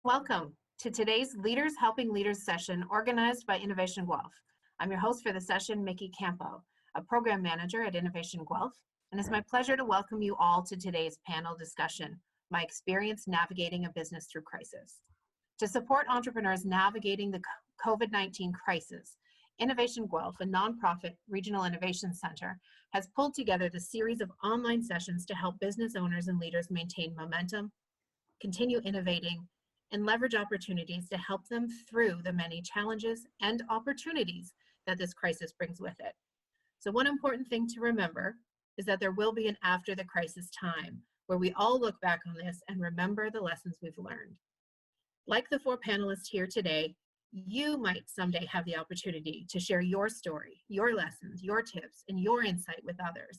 Welcome to today's Leaders Helping Leaders session organized by Innovation Guelph. I'm your host for the session, Mickey Campo, a program manager at Innovation Guelph, and it's my pleasure to welcome you all to today's panel discussion, My Experience Navigating a Business Through Crisis. To support entrepreneurs navigating the COVID-19 crisis, Innovation Guelph, a nonprofit regional innovation center, has pulled together the series of online sessions to help business owners and leaders maintain momentum, continue innovating, and leverage opportunities to help them through the many challenges and opportunities that this crisis brings with it. So one important thing to remember is that there will be an after the crisis time where we all look back on this and remember the lessons we've learned. Like the four panelists here today, you might someday have the opportunity to share your story, your lessons, your tips, and your insight with others.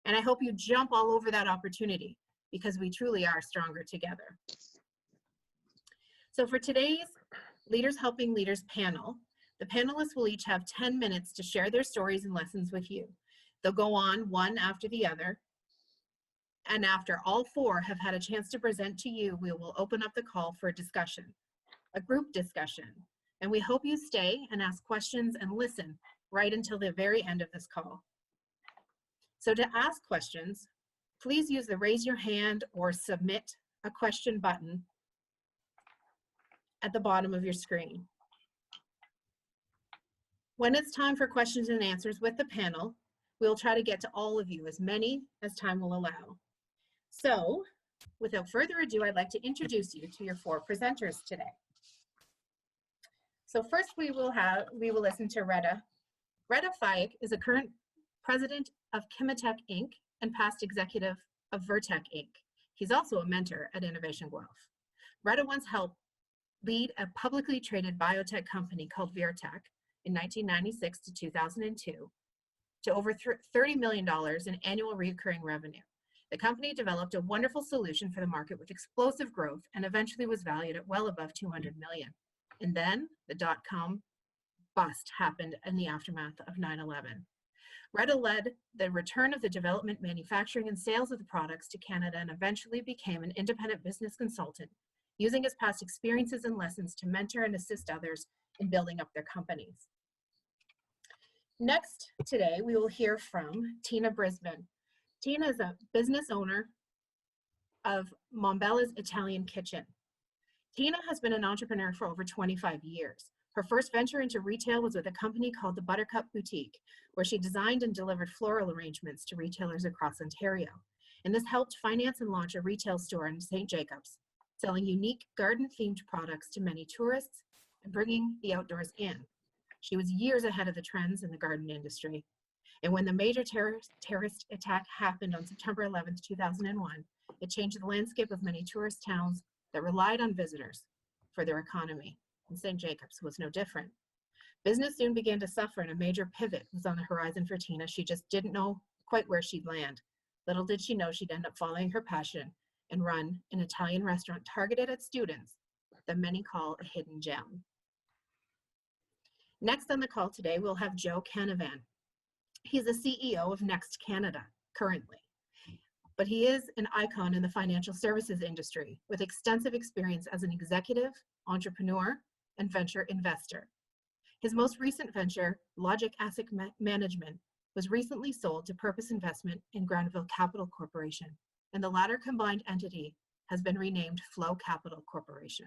And I hope you jump all over that opportunity because we truly are stronger together. So for today's Leaders Helping Leaders panel, the panelists will each have 10 minutes to share their stories and lessons with you. They'll go on one after the other. And after all four have had a chance to present to you, we will open up the call for a discussion, a group discussion. And we hope you stay and ask questions and listen right until the very end of this call. So to ask questions, please use the raise your hand or submit a question button at the bottom of your screen. When it's time for questions and answers with the panel, we'll try to get to all of you, as many as time will allow. So, without further ado, I'd like to introduce you to your four presenters today. So first we will listen to Reda. Reda Fayek is a current president of Kimitek Inc. and past executive of Virtek Inc. He's also a mentor at Innovation Guelph. Reda once helped lead a publicly traded biotech company called Virtek in 1996 to 2002 to over $30 million in annual recurring revenue. The company developed a wonderful solution for the market with explosive growth and eventually was valued at well above 200 million. And then the dot-com bust happened in the aftermath of 9/11. Reda led the return of the development, manufacturing, and sales of the products to Canada and eventually became an independent business consultant, using his past experiences and lessons to mentor and assist others in building up their companies. Next today, we will hear from Tina Brisbin. Tina is a business owner of Mambella's Italian Kitchen. Tina has been an entrepreneur for over 25 years. Her first venture into retail was with a company called the Buttercup Boutique, where she designed and delivered floral arrangements to retailers across Ontario. And this helped finance and launch a retail store in St. Jacobs, selling unique garden-themed products to many tourists and bringing the outdoors in. She was years ahead of the trends in the garden industry. And when the major terrorist attack happened on September 11th, 2001, it changed the landscape of many tourist towns that relied on visitors for their economy. And St. Jacobs was no different. Business soon began to suffer and a major pivot was on the horizon for Tina. She just didn't know quite where she'd land. Little did she know she'd end up following her passion and run an Italian restaurant targeted at students that many call a hidden gem. Next on the call today, we'll have Joe Canavan. He's the CEO of Next Canada currently, but he is an icon in the financial services industry with extensive experience as an executive, entrepreneur, and venture investor. His most recent venture, Logic Asset Management, was recently sold to Purpose Investment in Granville Capital Corporation, and the latter combined entity has been renamed Flow Capital Corporation.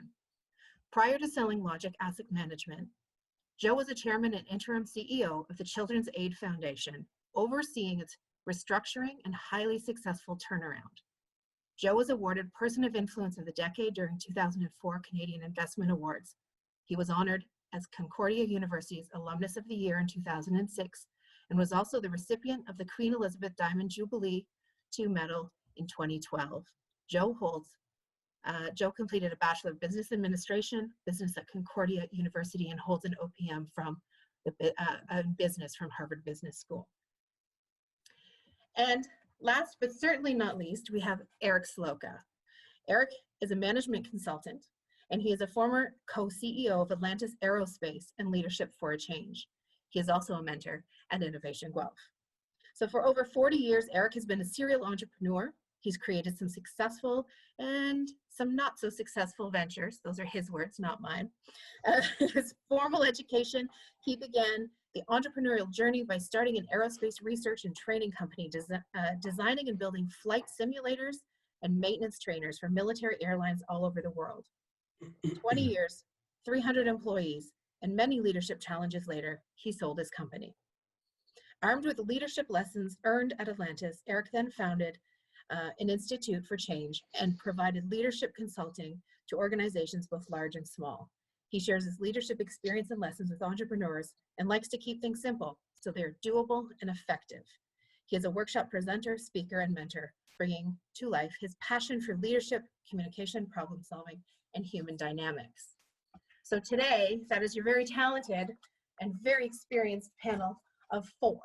Prior to selling Logic Asset Management, Joe was a chairman and interim CEO of the Children's Aid Foundation, overseeing its restructuring and highly successful turnaround. Joe was awarded Person of Influence of the Decade during 2004 Canadian Investment Awards. He was honored as Concordia University's Alumnus of the Year in 2006 and was also the recipient of the Queen Elizabeth Diamond Jubilee II Medal in 2012. Joe completed a Bachelor of Business Administration, business at Concordia University, and holds an OPM from business from Harvard Business School. And last but certainly not least, we have Eric Sloka. Eric is a management consultant, and he is a former co-CEO of Atlantis Aerospace and Leadership for a Change. He is also a mentor at Innovation Guelph. So for over 40 years, Eric has been a serial entrepreneur He's created some successful and some not so successful ventures. Those are his words, not mine. His formal education, he began the entrepreneurial journey by starting an aerospace research and training company, designing and building flight simulators and maintenance trainers for military airlines all over the world. 20 years, 300 employees, and many leadership challenges later, he sold his company. Armed with leadership lessons earned at Atlantis, Eric then founded an Institute for Change and provided leadership consulting to organizations both large and small. He shares his leadership experience and lessons with entrepreneurs and likes to keep things simple so they're doable and effective. He is a workshop presenter, speaker, and mentor, bringing to life his passion for leadership, communication, problem solving, and human dynamics. So today, that is your very talented and very experienced panel of 4.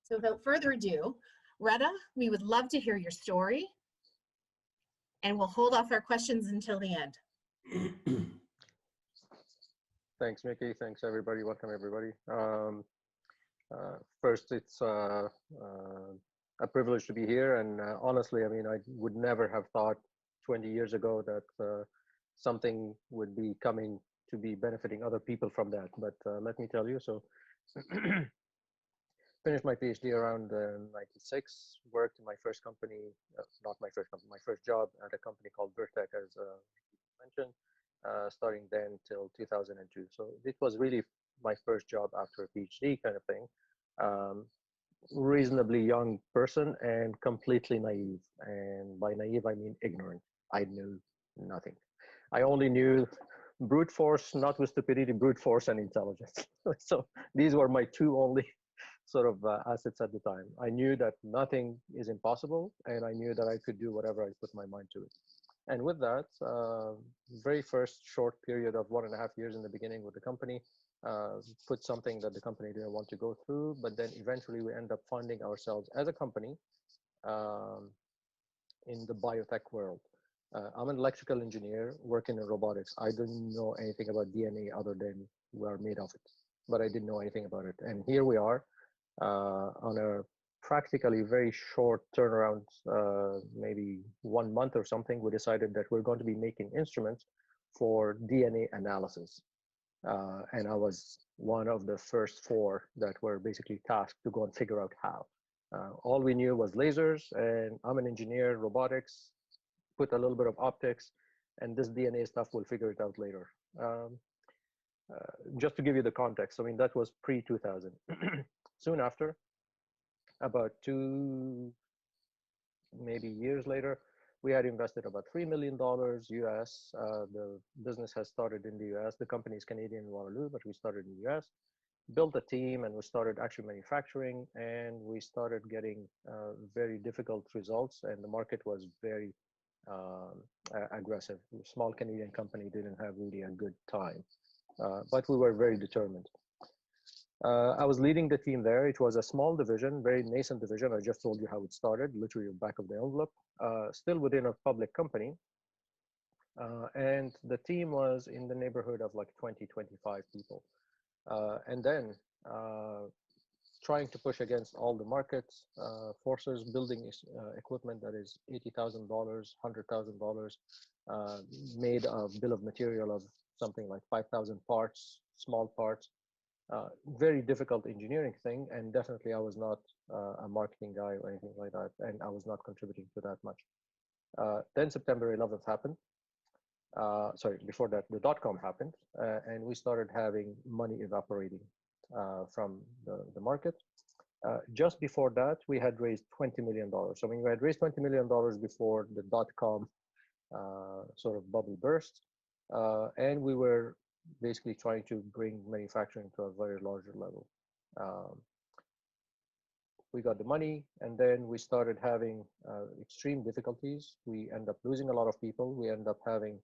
So without further ado, Reda, we would love to hear your story, and we'll hold off our questions until the end. Thanks, Mickey. Thanks, everybody. Welcome, everybody. First, it's a privilege to be here. And honestly, I mean, I would never have thought 20 years ago that something would be coming to be benefiting other people from that. But let me tell you, so finished my PhD around 96, worked in my first company, not my first company, my first job at a company called Virtek, as mentioned, starting then till 2002. So it was really my first job after a PhD kind of thing. Reasonably young person and completely naive. And by naive, I mean ignorant. I knew nothing. I only knew brute force, not with stupidity, brute force and intelligence. So these were my 2 only sort of assets at the time. I knew that nothing is impossible, and I knew that I could do whatever I put my mind to it. And with that, very first short period of 1.5 years in the beginning with the company, put something that the company didn't want to go through, but then eventually we end up funding ourselves as a company in the biotech world. I'm an electrical engineer working in robotics. I didn't know anything about DNA other than we are made of it, but I didn't know anything about it. And here we are on a practically very short turnaround, maybe 1 month or something. We decided that we're going to be making instruments for DNA analysis. And I was one of the first 4 that were basically tasked to go and figure out how. All we knew was lasers, and I'm an engineer, robotics, put a little bit of optics, and this DNA stuff, we'll figure it out later. Just to give you the context, I mean, that was pre-2000. Soon after, about 2 maybe years later, we had invested about $3 million US. The business has started in the US. The company is Canadian in Waterloo, but we started in the US, built a team, and we started actually manufacturing, and we started getting very difficult results, and the market was very aggressive. A small Canadian company didn't have really a good time, but we were very determined. I was leading the team there. It was a small division, very nascent division. I just told you how it started, literally back of the envelope, still within a public company. And the team was in the neighborhood of like 20, 25 people. And then trying to push against all the market forces, building equipment that is $80,000, $100,000, made a bill of material of something like 5,000 parts, small parts. Very difficult engineering thing, and definitely I was not a marketing guy or anything like that, and I was not contributing to that much. Then September 11th happened. Sorry, before that, the .com happened, and we started having money evaporating from the market. Just before that, we had raised $20 million. So I mean, we had raised $20 million before the .com sort of bubble burst, and we were basically trying to bring manufacturing to a very larger level. We got the money, and then we started having extreme difficulties. We end up losing a lot of people. We end up having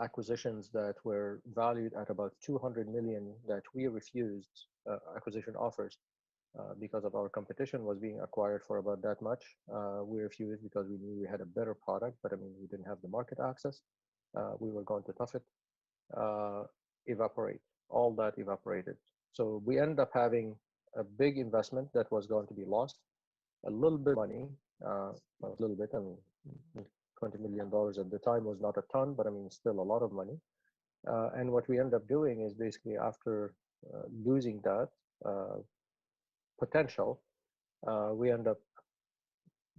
acquisitions that were valued at about 200 million that we refused acquisition offers because of our competition was being acquired for about that much. We refused because we knew we had a better product, but I mean, we didn't have the market access. We were going to tough it, evaporate. All that evaporated. So we ended up having a big investment that was going to be lost. a little bit of money, not a little bit, I mean, $20 million at the time was not a ton, but I mean, still a lot of money. And what we end up doing is basically after losing that uh, potential, we end up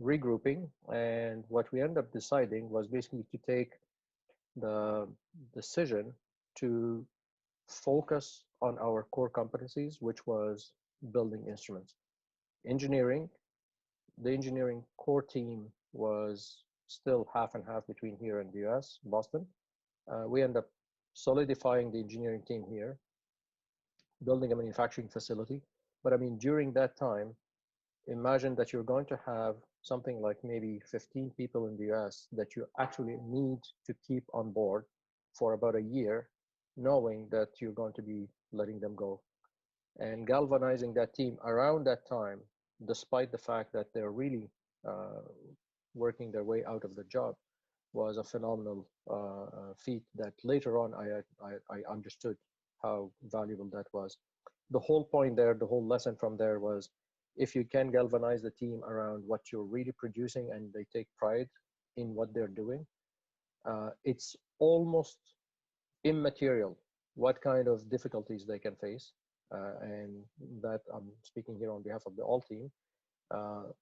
regrouping. And what we end up deciding was basically to take the decision to focus on our core competencies, which was building instruments. Engineering, the engineering core team was still half and half between here and the US, Boston. We end up solidifying the engineering team here, building a manufacturing facility. But I mean, during that time, imagine that you're going to have something like maybe 15 people in the US that you actually need to keep on board for about a year, knowing that you're going to be letting them go. And galvanizing that team around that time, despite the fact that they're really uh, working their way out of the job, was a phenomenal feat that later on I understood how valuable that was. The whole point there, the whole lesson from there was if you can galvanize the team around what you're really producing and they take pride in what they're doing, it's almost immaterial what kind of difficulties they can face. And that I'm speaking here on behalf of the all team.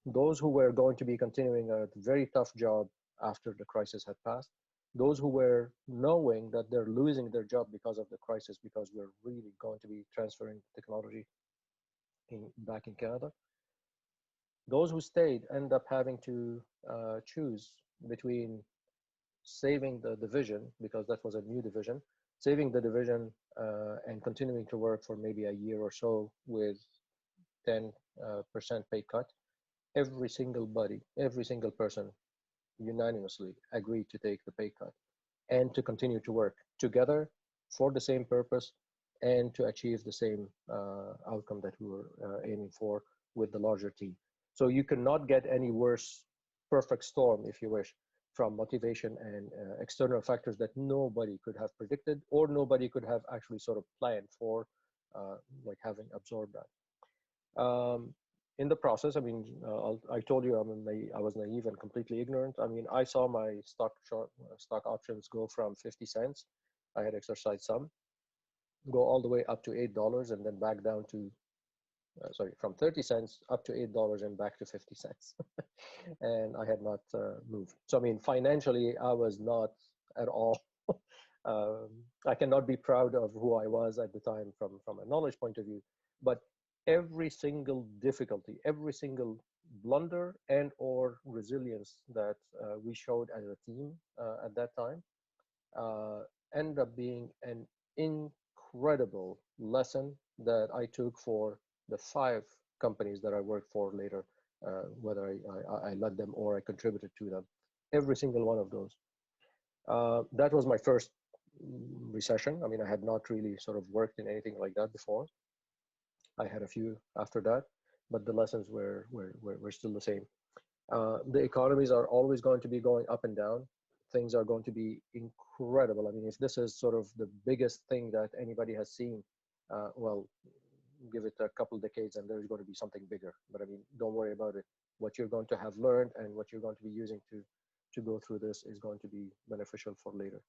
Those who were going to be continuing a very tough job after the crisis had passed, those who were knowing that they're losing their job because of the crisis, because we're really going to be transferring technology back in Canada, those who stayed end up having to choose between saving the division, because that was a new division, saving the division and continuing to work for maybe a year or so with 10% pay cut. Every single person unanimously agreed to take the pay cut and to continue to work together for the same purpose and to achieve the same outcome that we were aiming for with the larger team. So you cannot get any worse perfect storm, if you wish, from motivation and external factors that nobody could have predicted or nobody could have actually sort of planned for, like having absorbed that. In the process, I mean, I told you I was naive and completely ignorant. I mean, I saw my stock options go from 50 cents. I had exercised some, go all the way up to $8 and then back down to, sorry, from 30 cents up to $8 and back to 50 cents. And I had not moved. So, I mean, financially, I was not at all. I cannot be proud of who I was at the time from a knowledge point of view, but every single difficulty, every single blunder and or resilience that we showed as a team at that time ended up being an incredible lesson that I took for the 5 companies that I worked for later, whether I led them or I contributed to them. Every single one of those. That was my first recession. I mean, I had not really sort of worked in anything like that before. I had a few after that, but the lessons were still the same. The economies are always going to be going up and down. Things are going to be incredible. I mean, if this is sort of the biggest thing that anybody has seen, well, give it a couple decades and there's going to be something bigger. But I mean, don't worry about it. What you're going to have learned and what you're going to be using to go through this is going to be beneficial for later.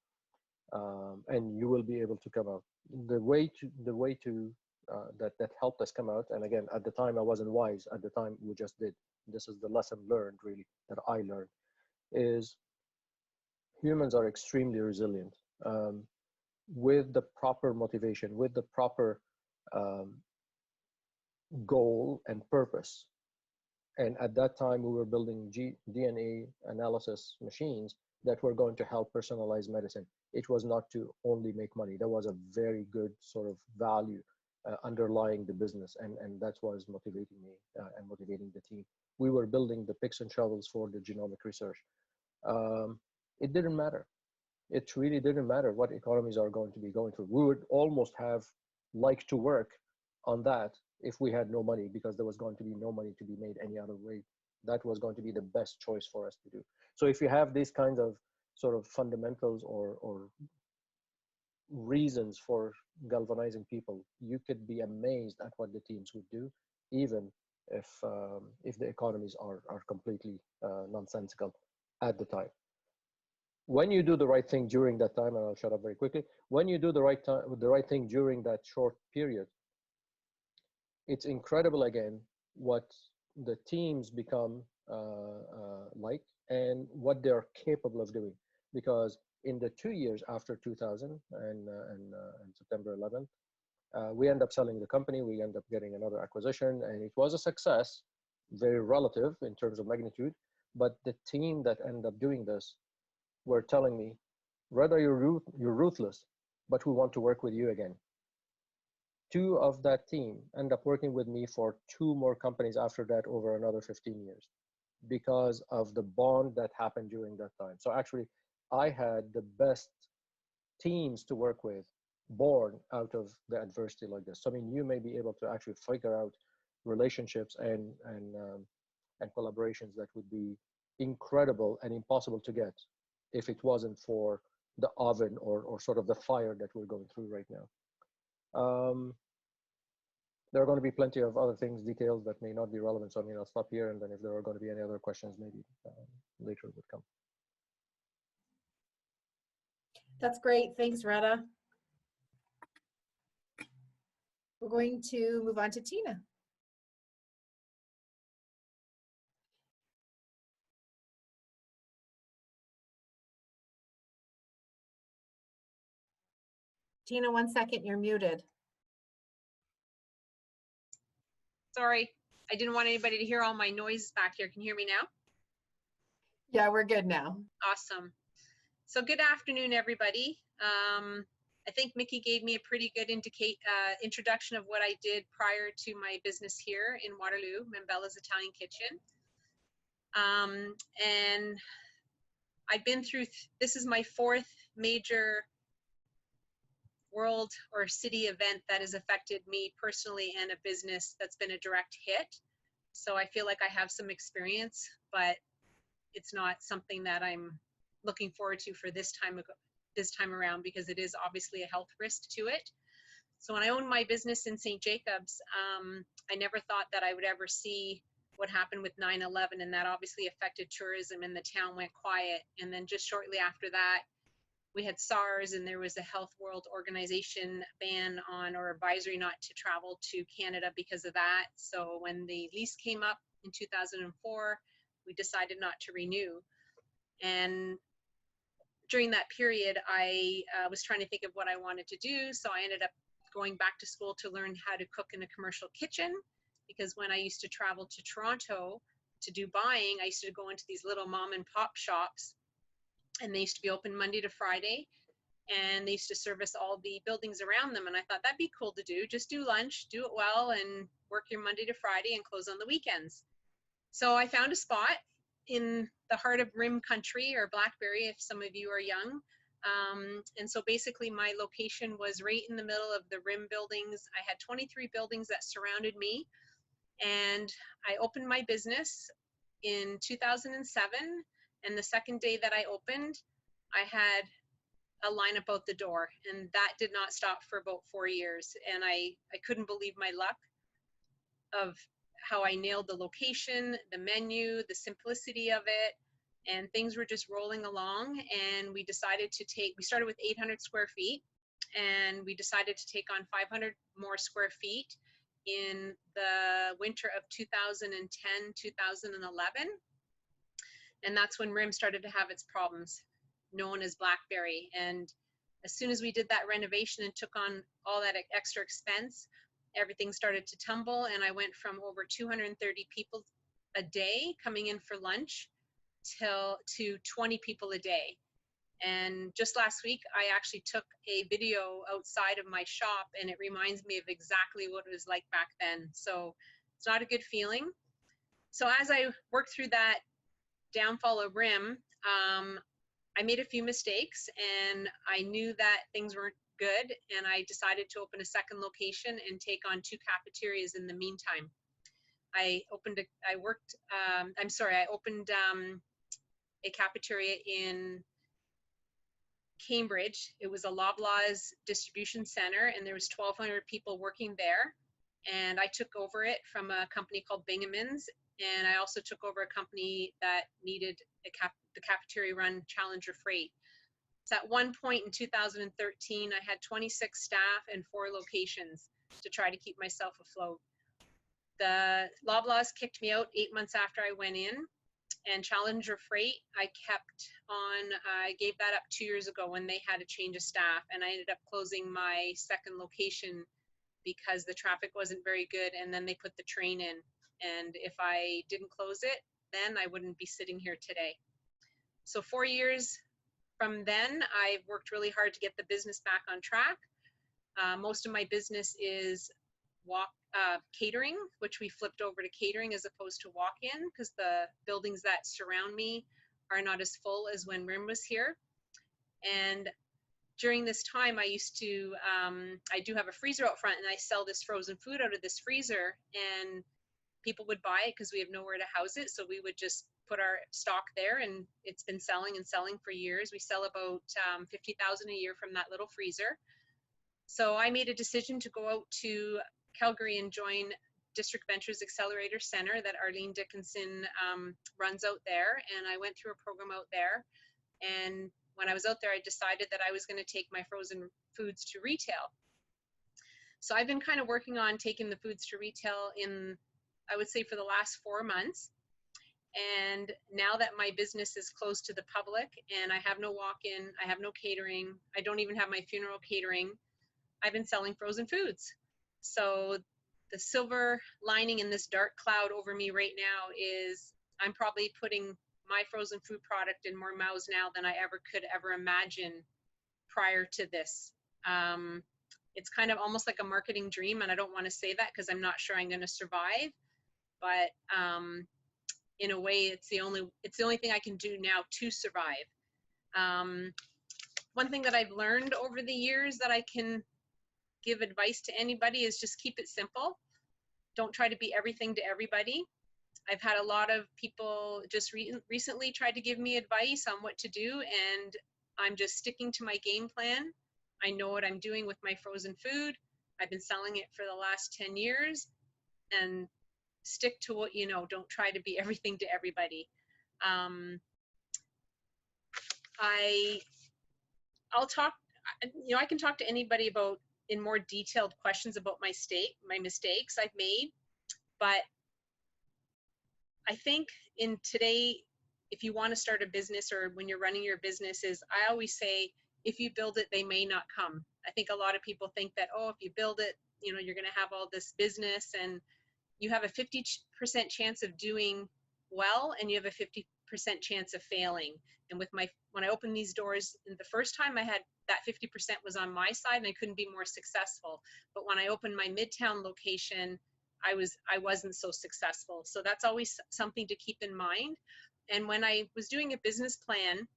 And you will be able to come out. The way to that helped us come out. And again, at the time I wasn't wise. At the time we just did. This is the lesson learned, really, that I learned, is humans are extremely resilient. With the proper motivation, with the proper um, goal and purpose. And at that time, we were building DNA analysis machines that were going to help personalize medicine. It was not to only make money. There was a very good sort of value underlying the business, and that's what was motivating me and motivating the team. We were building the picks and shovels for the genomic research. It didn't matter. It really didn't matter what economies are going to be going through. We would almost have liked to work on that if we had no money, because there was going to be no money to be made any other way. That was going to be the best choice for us to do. So if you have these kinds of sort of fundamentals or reasons for galvanizing people, you could be amazed at what the teams would do, even if the economies are completely nonsensical at the time. When you do the right thing during that time, and I'll shut up very quickly, when you do the right thing during that short period, it's incredible again what the teams become like and what they're capable of doing. Because in the 2 years after 2000 and September 11th, we end up selling the company, we end up getting another acquisition, and it was a success, very relative in terms of magnitude. But the team that ended up doing this were telling me, Reda, you're ruthless, but we want to work with you again. 2 of that team end up working with me for 2 more companies after that over another 15 years because of the bond that happened during that time. So actually, I had the best teams to work with born out of the adversity like this. So I mean, you may be able to actually figure out relationships and collaborations that would be incredible and impossible to get if it wasn't for the oven or sort of the fire that we're going through right now. There are going to be plenty of other things, details that may not be relevant. So I mean, I'll stop here, and then if there are going to be any other questions, maybe later would come. That's great. Thanks, Reda. We're going to move on to Tina. Tina, 1 second, you're muted. Sorry, I didn't want anybody to hear all my noises back here. Can you hear me now? Yeah, we're good now. Awesome. So good afternoon, everybody. I think Mickey gave me a pretty good introduction of what I did prior to my business here in Waterloo, Mambella's Italian Kitchen. And I've been through, this is my 4th major world or city event that has affected me personally and a business that's been a direct hit. So I feel like I have some experience, but it's not something that I'm looking forward to for this time around, because it is obviously a health risk to it. So when I owned my business in St. Jacobs, I never thought that I would ever see what happened with 9/11, and that obviously affected tourism, and the town went quiet. And then just shortly after that, we had SARS, and there was a Health World Organization ban on, or advisory not to travel to Canada because of that. So when the lease came up in 2004, we decided not to renew. And during that period, I was trying to think of what I wanted to do. So I ended up going back to school to learn how to cook in a commercial kitchen, because when I used to travel to Toronto to do buying, I used to go into these little mom and pop shops, and they used to be open Monday to Friday, and they used to service all the buildings around them. And I thought that'd be cool to do. Just do lunch, do it well, and work your Monday to Friday and close on the weekends. So I found a spot in the heart of Rim country, or Blackberry if some of you are young. And so basically my location was right in the middle of the Rim buildings. I had 23 buildings that surrounded me, and I opened my business in 2007. And the second day that I opened, I had a lineup out the door, and that did not stop for about 4 years. And I couldn't believe my luck of how I nailed the location, the menu, the simplicity of it, and things were just rolling along. And we decided to we started with 800 square feet, and we decided to take on 500 more square feet in the winter of 2010, 2011. And that's when RIM started to have its problems, known as Blackberry. And as soon as we did that renovation and took on all that extra expense, everything started to tumble. And I went from over 230 people a day coming in for lunch to 20 people a day. And just last week, I actually took a video outside of my shop, and it reminds me of exactly what it was like back then. So it's not a good feeling. So as I worked through that downfall of RIM, I made a few mistakes, and I knew that things weren't good, and I decided to open a second location and take on 2 cafeterias in the meantime. I opened a cafeteria in Cambridge. It was a Loblaws distribution center, and there was 1,200 people working there. and I took over it from a company called Bingamans, and I also took over a company that needed the cafeteria run Challenger Freight. So at one point in 2013, I had 26 staff and 4 locations to try to keep myself afloat. The Loblaws kicked me out 8 months after I went in, and Challenger Freight, I kept on, I gave that up 2 years ago when they had a change of staff, and I ended up closing my second location because the traffic wasn't very good, and then they put the train in. And if I didn't close it, then I wouldn't be sitting here today. So 4 years from then, I've worked really hard to get the business back on track. Most of my business is catering, which we flipped over to catering as opposed to walk-in, because the buildings that surround me are not as full as when RIM was here. And during this time, I used to, I do have a freezer out front, and I sell this frozen food out of this freezer, and people would buy it because we have nowhere to house it. So we would just put our stock there, and it's been selling and selling for years. We sell about 50,000 a year from that little freezer. So I made a decision to go out to Calgary and join District Ventures Accelerator Center that Arlene Dickinson runs out there. And I went through a program out there. And when I was out there, I decided that I was going to take my frozen foods to retail. So I've been kind of working on taking the foods to retail in, I would say, for the last 4 months. And now that my business is closed to the public and I have no walk-in, I have no catering, I don't even have my funeral catering, I've been selling frozen foods. So the silver lining in this dark cloud over me right now is I'm probably putting my frozen food product in more mouths now than I could ever imagine prior to this. It's kind of almost like a marketing dream, and I don't want to say that because I'm not sure I'm going to survive, but in a way, it's the only thing I can do now to survive. One thing that I've learned over the years that I can give advice to anybody is just keep it simple. Don't try to be everything to everybody. I've had a lot of people just recently tried to give me advice on what to do, and I'm just sticking to my game plan. I know what I'm doing with my frozen food. I've been selling it for the last 10 years, and stick to what you know. Don't try to be everything to everybody. I'll talk, you know, I can talk to anybody about in more detailed questions about my mistakes I've made, but I think in today, if you want to start a business or when you're running your business, I always say, if you build it, they may not come. I think a lot of people think that, oh, if you build it, you know, you're going to have all this business, and you have a 50% chance of doing well, and you have a 50% chance of failing. And with when I opened these doors, the first time I had that 50% was on my side, and I couldn't be more successful. But when I opened my Midtown location, I wasn't so successful. So that's always something to keep in mind. And when I was doing a business plan,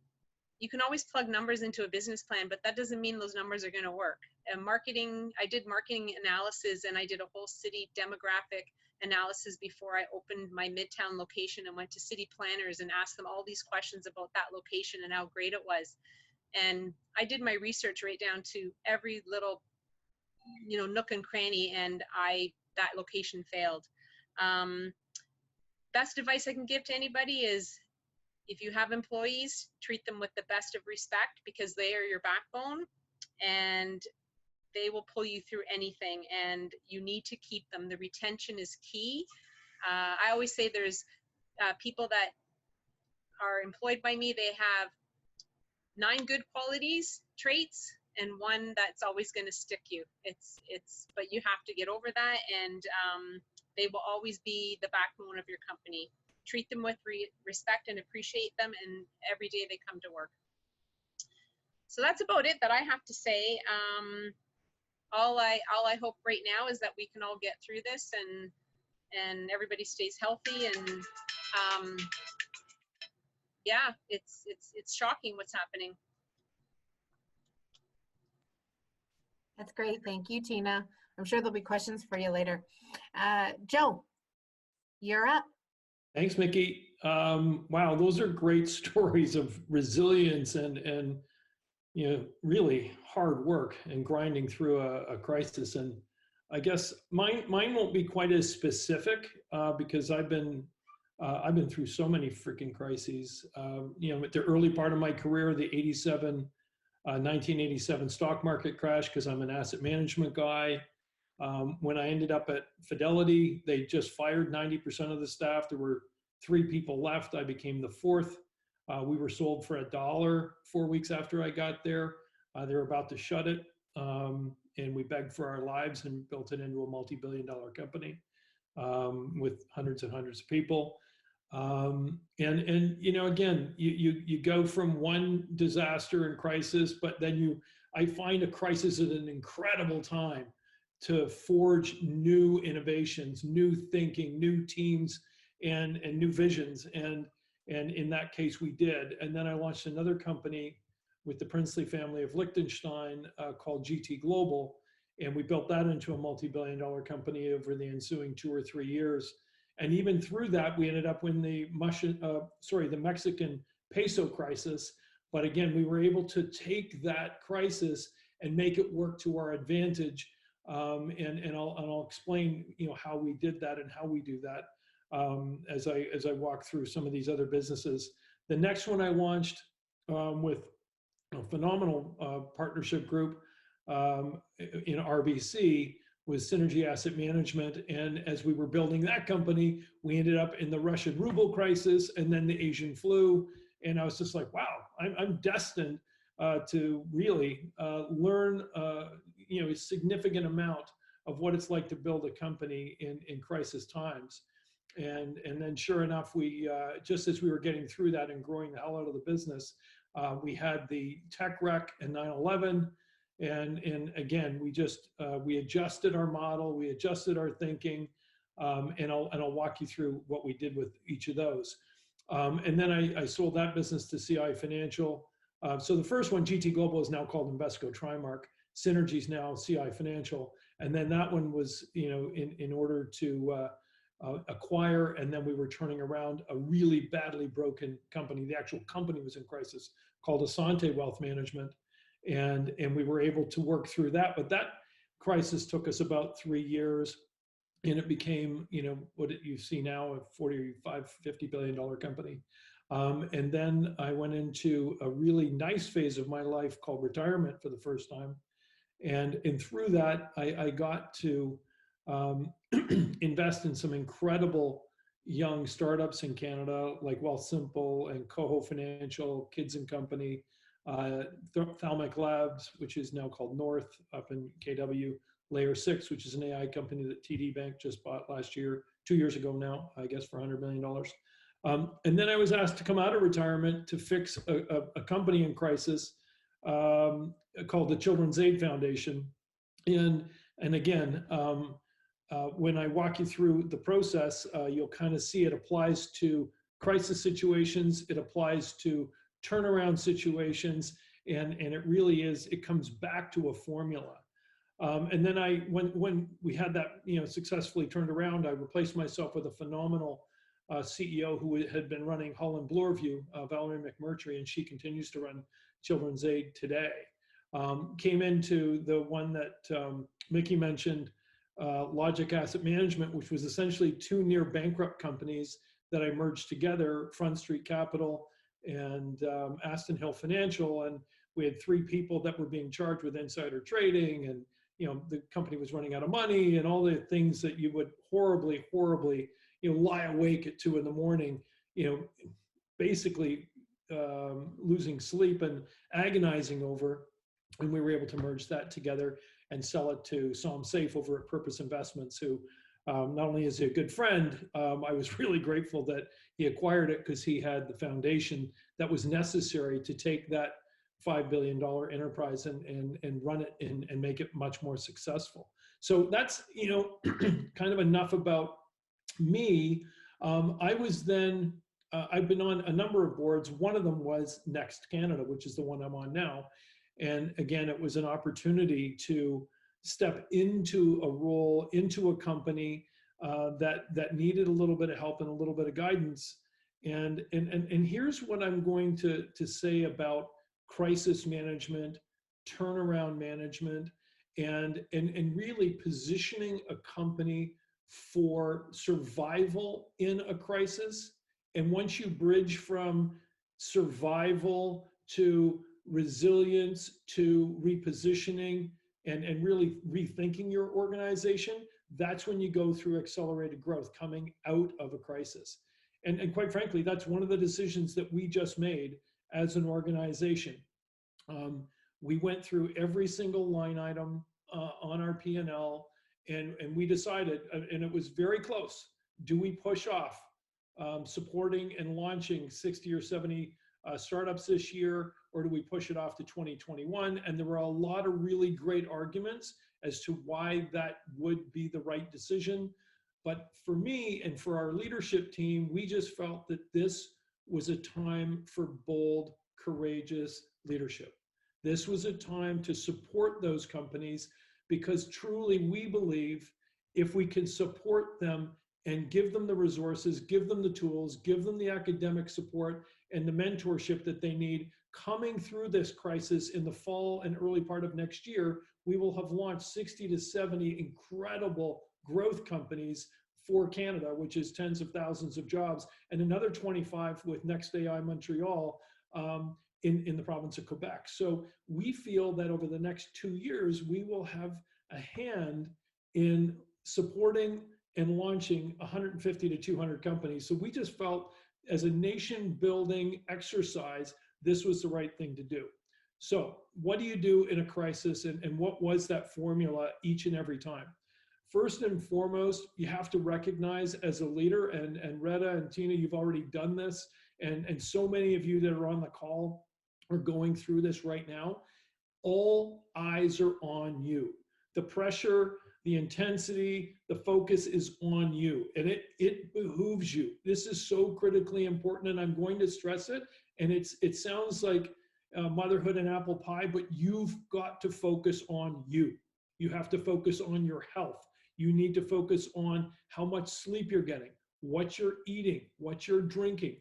you can always plug numbers into a business plan, but that doesn't mean those numbers are going to work. And I did marketing analysis, and I did a whole city demographic analysis before I opened my Midtown location, and went to city planners and asked them all these questions about that location and how great it was. And I did my research right down to every little, you know, nook and cranny, and that location failed. Best advice I can give to anybody is, if you have employees, treat them with the best of respect, because they are your backbone, and they will pull you through anything, and you need to keep them. The retention is key. I always say there's people that are employed by me, they have 9 good traits, and 1 that's always going to stick you. But you have to get over that, and they will always be the backbone of your company. Treat them with respect and appreciate them, and every day they come to work. So that's about it that I have to say. All I hope right now is that we can all get through this, and everybody stays healthy. And yeah, it's shocking what's happening. That's great. Thank you, Tina. I'm sure there'll be questions for you later. Joe, you're up. Thanks, Mickey. Wow, those are great stories of resilience and you know, really hard work and grinding through a crisis. And I guess mine won't be quite as specific because I've been through so many freaking crises. At the early part of my career, the 1987 stock market crash, because I'm an asset management guy. When I ended up at Fidelity, they just fired 90% of the staff. There were 3 people left. I became the 4th. We were sold for $1 4 weeks after I got there. They were about to shut it. And we begged for our lives and built it into a multi-billion-dollar company with hundreds and hundreds of people. Again, you go from one disaster and crisis, but then I find a crisis at an incredible time to forge new innovations, new thinking, new teams, and new visions. And in that case, we did. And then I launched another company with the princely family of Liechtenstein called GT Global. And we built that into a multi-billion-dollar company over the ensuing 2 or 3 years. And even through that, we ended up in the Mexican peso crisis. But again, we were able to take that crisis and make it work to our advantage. And I'll explain, how we did that and how we do that as I walk through some of these other businesses. The next one I launched with a phenomenal partnership group in RBC was Synergy Asset Management. And as we were building that company, we ended up in the Russian ruble crisis and then the Asian flu. And I was just like, wow, I'm destined to really learn a significant amount of what it's like to build a company in crisis times. And then sure enough, we just as we were getting through that and growing the hell out of the business, we had the tech wreck and 9/11. And again, we adjusted our model, we adjusted our thinking, and I'll walk you through what we did with each of those. And then I sold that business to CI Financial. So the first one, GT Global, is now called Invesco Trimark. Synergy is now CI Financial. And then that one was, in order to acquire, and then we were turning around a really badly broken company. The actual company was in crisis, called Asante Wealth Management. And we were able to work through that. But that crisis took us about 3 years. And it became, what you see now, a $45, $50 billion company. And then I went into a really nice phase of my life called retirement for the first time. And through that, I got to invest in some incredible young startups in Canada, like Wealthsimple and Coho Financial, Kids and Company, Thalmic Labs, which is now called North up in KW, Layer 6, which is an AI company that TD Bank just bought last year, 2 years ago now, I guess, for $100 million. And then I was asked to come out of retirement to fix a company in crisis called the Children's Aid Foundation. And again, when I walk you through the process, you'll kind of see it applies to crisis situations, it applies to turnaround situations, and it really is, it comes back to a formula. And then when we had that, successfully turned around, I replaced myself with a phenomenal CEO who had been running Hull and Bloorview, Valerie McMurtry, and she continues to run Children's Aid today. Came into the one that Mickey mentioned, Logic Asset Management, which was essentially 2 near bankrupt companies that I merged together, Front Street Capital and Aston Hill Financial. And we had 3 people that were being charged with insider trading, and the company was running out of money and all the things that you would horribly, lie awake at 2 a.m, basically losing sleep and agonizing over. And we were able to merge that together and sell it to Psalm Safe over at Purpose Investments, who not only is he a good friend, I was really grateful that he acquired it because he had the foundation that was necessary to take that $5 billion enterprise and run it and make it much more successful. So that's, kind of enough about me. I was then, I've been on a number of boards. One of them was Next Canada, which is the one I'm on now. And again, it was an opportunity to step into a role, into a company that needed a little bit of help and a little bit of guidance. And here's what I'm going to say about crisis management, turnaround management, and really positioning a company for survival in a crisis. And once you bridge from survival to resilience to repositioning and really rethinking your organization, that's when you go through accelerated growth coming out of a crisis. And quite frankly, that's one of the decisions that we just made as an organization. We went through every single line item on our P&L, and we decided, and it was very close, do we push off supporting and launching 60 or 70 startups this year, or do we push it off to 2021? And there were a lot of really great arguments as to why that would be the right decision. But for me and for our leadership team, we just felt that this was a time for bold, courageous leadership. This was a time to support those companies, because truly we believe if we can support them and give them the resources, give them the tools, give them the academic support and the mentorship that they need coming through this crisis in the fall and early part of next year, we will have launched 60 to 70 incredible growth companies for Canada, which is tens of thousands of jobs, and another 25 with Next AI Montreal in the province of Quebec. So we feel that over the next 2 years, we will have a hand in supporting and launching 150 to 200 companies. So we just felt as a nation building exercise, this was the right thing to do. So what do you do in a crisis, and what was that formula each and every time? First and foremost, you have to recognize as a leader, and Reda and Tina, you've already done this, and so many of you that are on the call are going through this right now. All eyes are on you. The pressure, the intensity, the focus is on you, and it behooves you. This is so critically important, and I'm going to stress it. And it sounds like motherhood and apple pie, but you've got to focus on you. You have to focus on your health. You need to focus on how much sleep you're getting, what you're eating, what you're drinking.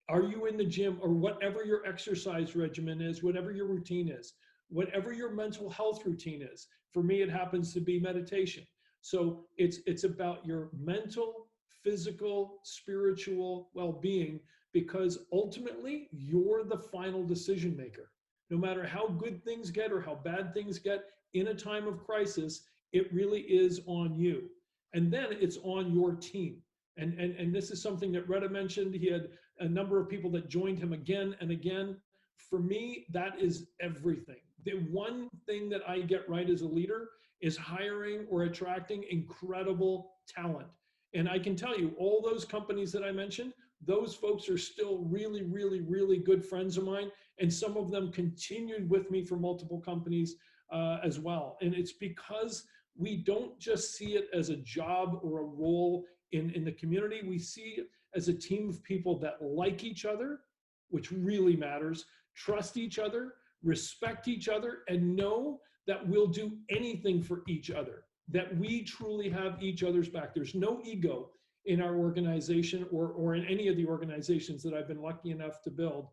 Are you in the gym, or whatever your exercise regimen is, whatever your routine is, whatever your mental health routine is. For me, it happens to be meditation. So it's about your mental, physical, spiritual well-being, because ultimately you're the final decision maker. No matter how good things get or how bad things get in a time of crisis, it really is on you. And then it's on your team. And this is something that Reda mentioned. He had a number of people that joined him again and again. For me, that is everything. The one thing that I get right as a leader is hiring or attracting incredible talent. And I can tell you, all those companies that I mentioned, those folks are still really, really, really good friends of mine. And some of them continued with me for multiple companies as well. And it's because we don't just see it as a job or a role in the community. We see it as a team of people that like each other, which really matters, trust each other, respect each other, and know that we'll do anything for each other, that we truly have each other's back. There's no ego in our organization or in any of the organizations that I've been lucky enough to build.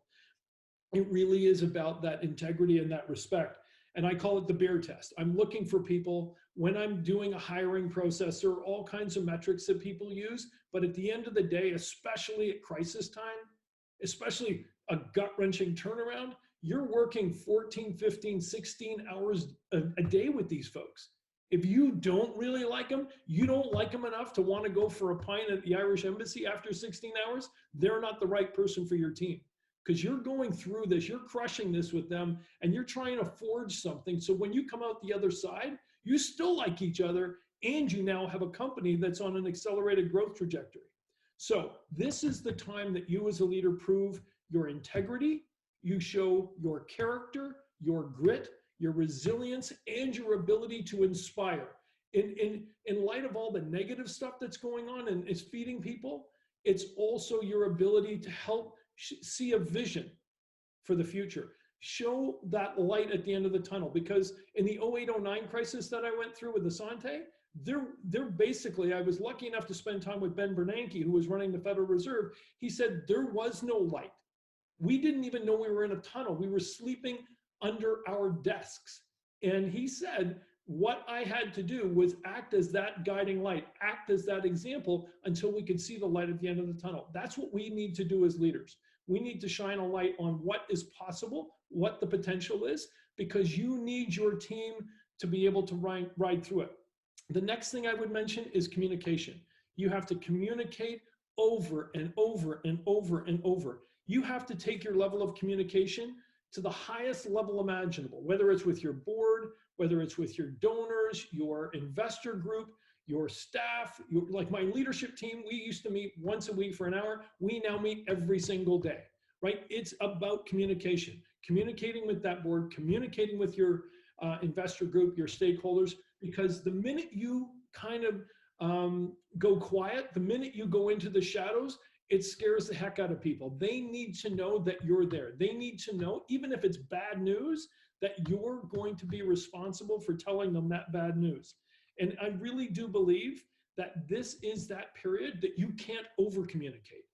It really is about that integrity and that respect. And I call it the bear test. I'm looking for people when I'm doing a hiring process. There are all kinds of metrics that people use, but at the end of the day, especially at crisis time, especially a gut-wrenching turnaround, you're working 14, 15, 16 hours a day with these folks. If you don't really like them, you don't like them enough to want to go for a pint at the Irish Embassy after 16 hours, they're not the right person for your team. Because you're going through this, you're crushing this with them, and you're trying to forge something. So when you come out the other side, you still like each other, and you now have a company that's on an accelerated growth trajectory. So this is the time that you as a leader prove your integrity, you show your character, your grit, your resilience, and your ability to inspire. In light of all the negative stuff that's going on and is feeding people, it's also your ability to help see a vision for the future. Show that light at the end of the tunnel, because in the 08-09 crisis that I went through with Asante, they're basically, I was lucky enough to spend time with Ben Bernanke, who was running the Federal Reserve. He said there was no light. We didn't even know we were in a tunnel. We were sleeping under our desks. And he said What I had to do was act as that guiding light, act as that example until we could see the light at the end of the tunnel. That's what we need to do as leaders. We need to shine a light on what is possible, what the potential is, because you need your team to be able to ride through it. The next thing I would mention is communication. You have to communicate over and over and over and over. You have to take your level of communication to the highest level imaginable, whether it's with your board, whether it's with your donors, your investor group, your staff, like my leadership team, we used to meet once a week for an hour. We now meet every single day, right? It's about communication, communicating with that board, communicating with your investor group, your stakeholders, because the minute you kind of go quiet, the minute you go into the shadows, it scares the heck out of people. They need to know that you're there. They need to know, even if it's bad news, that you're going to be responsible for telling them that bad news. And I really do believe that this is that period that you can't over communicate.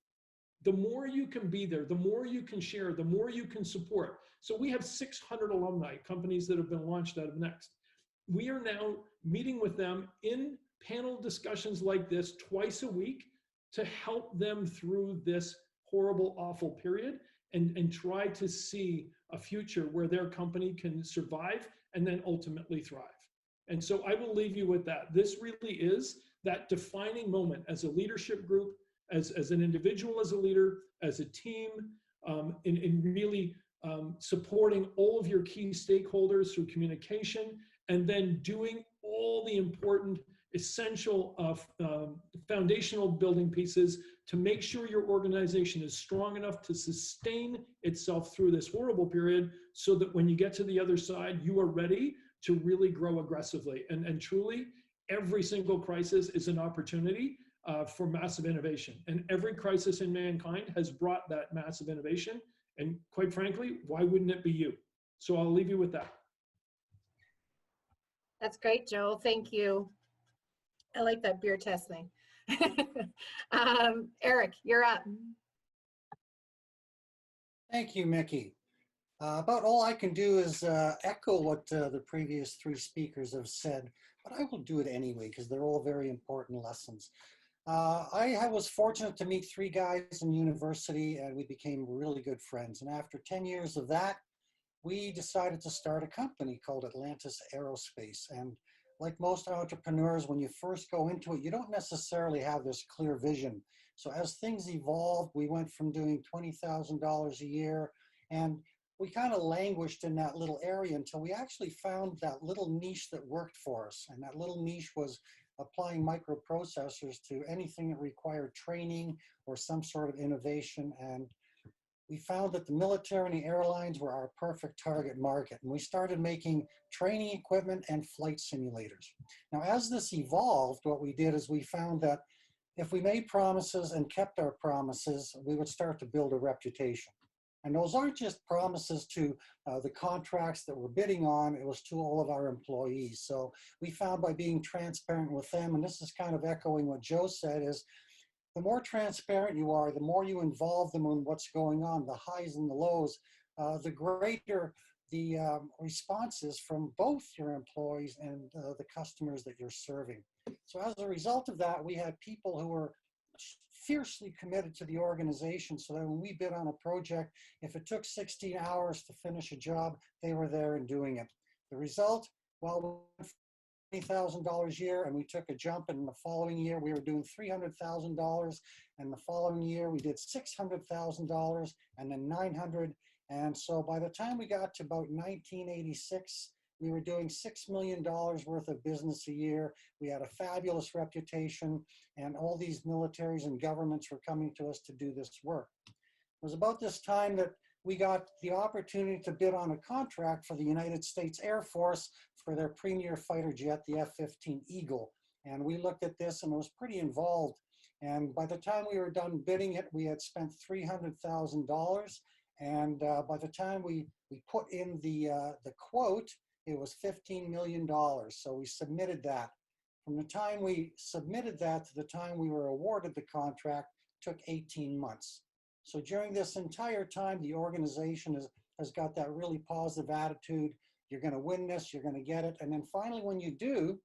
The more you can be there, the more you can share, the more you can support. So we have 600 alumni companies that have been launched out of Next. We are now meeting with them in panel discussions like this twice a week to help them through this horrible, awful period and try to see a future where their company can survive and then ultimately thrive. And so I will leave you with that. This really is that defining moment as a leadership group, as an individual, as a leader, as a team, in really supporting all of your key stakeholders through communication, and then doing all the important, essential, foundational building pieces to make sure your organization is strong enough to sustain itself through this horrible period, so that when you get to the other side, you are ready to really grow aggressively. And truly, every single crisis is an opportunity for massive innovation. And every crisis in mankind has brought that massive innovation. And quite frankly, why wouldn't it be you? So I'll leave you with that. That's great, Joel. Thank you. I like that beer test thing. Eric, you're up. Thank you, Mickey. About all I can do is echo what the previous three speakers have said, but I will do it anyway because they're all very important lessons. I was fortunate to meet three guys in university, and we became really good friends. And after 10 years of that, we decided to start a company called Atlantis Aerospace. And like most entrepreneurs, when you first go into it, you don't necessarily have this clear vision. So as things evolved, we went from doing $20,000 a year, and we kind of languished in that little area until we actually found that little niche that worked for us. And that little niche was applying microprocessors to anything that required training or some sort of innovation. And we found that the military and the airlines were our perfect target market. And we started making training equipment and flight simulators. Now, as this evolved, what we did is we found that if we made promises and kept our promises, we would start to build a reputation. And those aren't just promises to the contracts that we're bidding on, it was to all of our employees. So we found by being transparent with them, and this is kind of echoing what Joe said, is the more transparent you are, the more you involve them in what's going on, the highs and the lows, the greater the responses from both your employees and the customers that you're serving. So as a result of that, we had people who were fiercely committed to the organization, so that when we bid on a project, if it took 16 hours to finish a job, they were there and doing it. The result, well, $20,000 a year, and we took a jump, and the following year we were doing $300,000, and the following year we did $600,000, and then $900,000. And so by the time we got to about 1986, we were doing $6 million worth of business a year. We had a fabulous reputation, and all these militaries and governments were coming to us to do this work. It was about this time that we got the opportunity to bid on a contract for the United States Air Force for their premier fighter jet, the F-15 Eagle. And we looked at this, and it was pretty involved. And by the time we were done bidding it, we had spent $300,000. And by the time we put in the quote, it was $15 million. So we submitted that. From the time we submitted that to the time we were awarded the contract took 18 months. So during this entire time, the organization has got that really positive attitude. you're going to win this, you're going to get it. And then finally, when you do,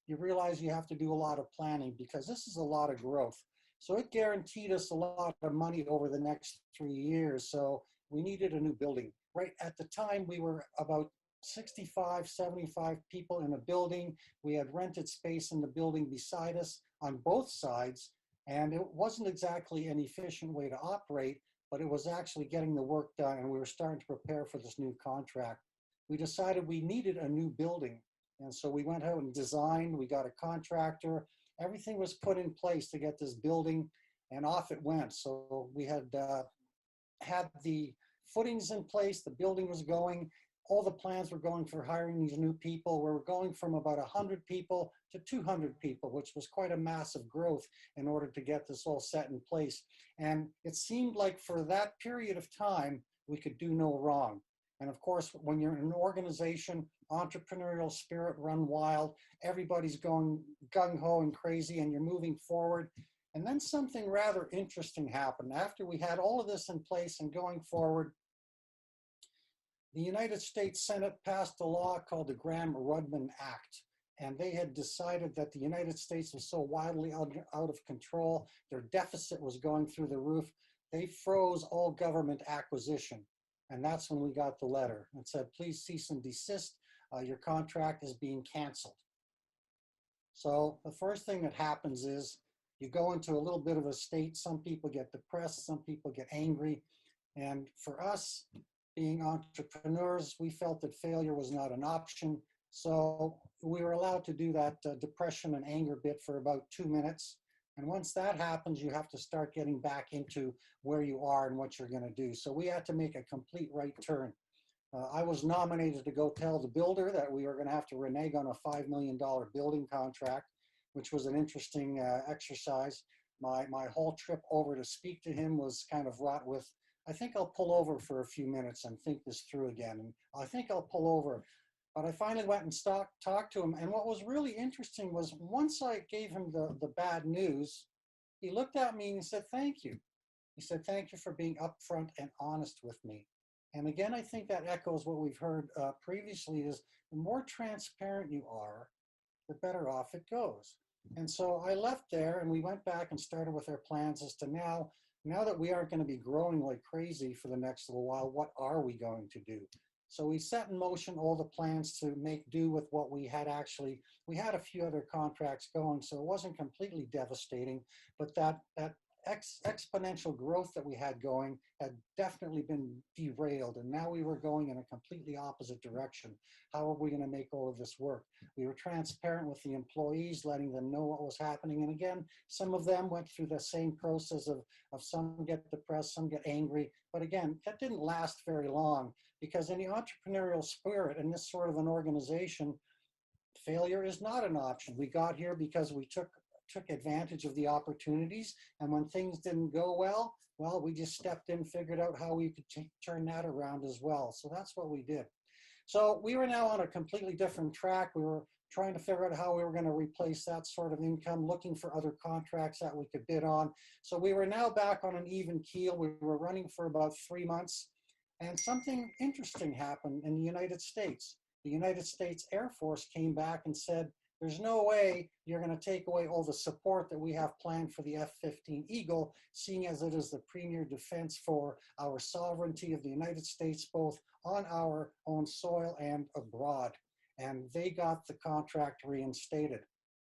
you realize you have to do a lot of planning because this is a lot of growth. So it guaranteed us a lot of money over the next 3 years. So we needed a new building. Right at the time, we were about 65, 75 people in a building. We had rented space in the building beside us on both sides. And it wasn't exactly an efficient way to operate, but it was actually getting the work done. And we were starting to prepare for this new contract. We decided we needed a new building. And so we went out and designed, we got a contractor, everything was put in place to get this building, and off it went. So we had the footings in place, the building was going, all the plans were going for hiring these new people. We were going from about 100 people to 200 people, which was quite a massive growth in order to get this all set in place. And it seemed like for that period of time, we could do no wrong. And of course, when you're in an organization, entrepreneurial spirit run wild, everybody's going gung-ho and crazy and you're moving forward. And then something rather interesting happened. After we had all of this in place and going forward, the United States Senate passed a law called the Gramm-Rudman Act. And they had decided that the United States was so wildly out of control, their deficit was going through the roof. They froze all government acquisition. And that's when we got the letter. It said, please cease and desist. Your contract is being canceled. So the first thing that happens is you go into a little bit of a state. Some people get depressed, some people get angry. And for us, being entrepreneurs, we felt that failure was not an option. So we were allowed to do that depression and anger bit for about 2 minutes. And once that happens, you have to start getting back into where you are and what you're going to do. So we had to make a complete right turn. I was nominated to go tell the builder that we were going to have to renege on a $5 million building contract, which was an interesting exercise. My whole trip over to speak to him was kind of wrought with, I think I'll pull over for a few minutes and think this through again. And I think I'll pull over. But I finally went and talked to him. And what was really interesting was once I gave him the bad news, he looked at me and he said, thank you. He said, thank you for being upfront and honest with me. And again, I think that echoes what we've heard previously is the more transparent you are, the better off it goes. And so I left there and we went back and started with our plans as to now that we aren't going to be growing like crazy for the next little while, what are we going to do? So we set in motion all the plans to make do with what we had actually, we had a few other contracts going, so it wasn't completely devastating, but that exponential growth that we had going had definitely been derailed. And now we were going in a completely opposite direction. How are we going to make all of this work? We were transparent with the employees, letting them know what was happening. And again, some of them went through the same process of some get depressed, some get angry. But again, that didn't last very long because in the entrepreneurial spirit in this sort of an organization, failure is not an option. We got here because we took advantage of the opportunities. And when things didn't go well, we just stepped in, figured out how we could turn that around as well. So that's what we did. So we were now on a completely different track. We were trying to figure out how we were going to replace that sort of income, looking for other contracts that we could bid on. So we were now back on an even keel. We were running for about 3 months. And something interesting happened in the United States. The United States Air Force came back and said, there's no way you're going to take away all the support that we have planned for the F-15 Eagle, seeing as it is the premier defense for our sovereignty of the United States, both on our own soil and abroad. And they got the contract reinstated.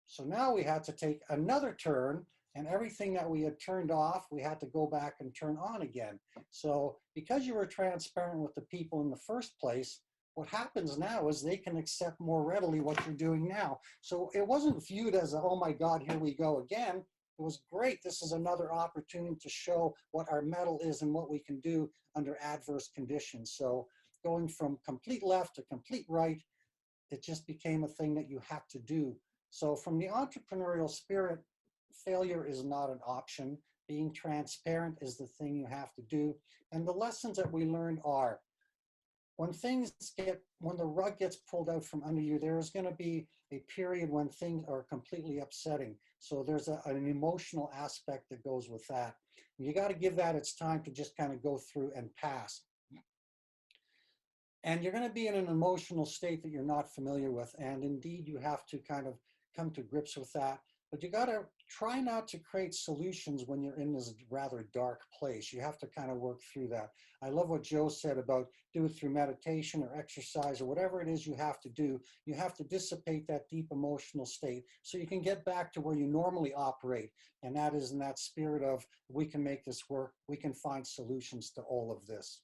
So now we had to take another turn, and everything that we had turned off, we had to go back and turn on again. So because you were transparent with the people in the first place, what happens now is they can accept more readily what you're doing now. So it wasn't viewed as, oh my God, here we go again. It was great. This is another opportunity to show what our mettle is and what we can do under adverse conditions. So going from complete left to complete right, it just became a thing that you have to do. So from the entrepreneurial spirit, failure is not an option. Being transparent is the thing you have to do. And the lessons that we learned are, when the rug gets pulled out from under you, there is going to be a period when things are completely upsetting. So there's an emotional aspect that goes with that. And you got to give that its time to just kind of go through and pass. And you're going to be in an emotional state that you're not familiar with. And indeed, you have to kind of come to grips with that. But you got to try not to create solutions when you're in this rather dark place. You have to kind of work through that. I love what Joe said about do it through meditation or exercise or whatever it is you have to do. You have to dissipate that deep emotional state so you can get back to where you normally operate. And that is in that spirit of, we can make this work. We can find solutions to all of this.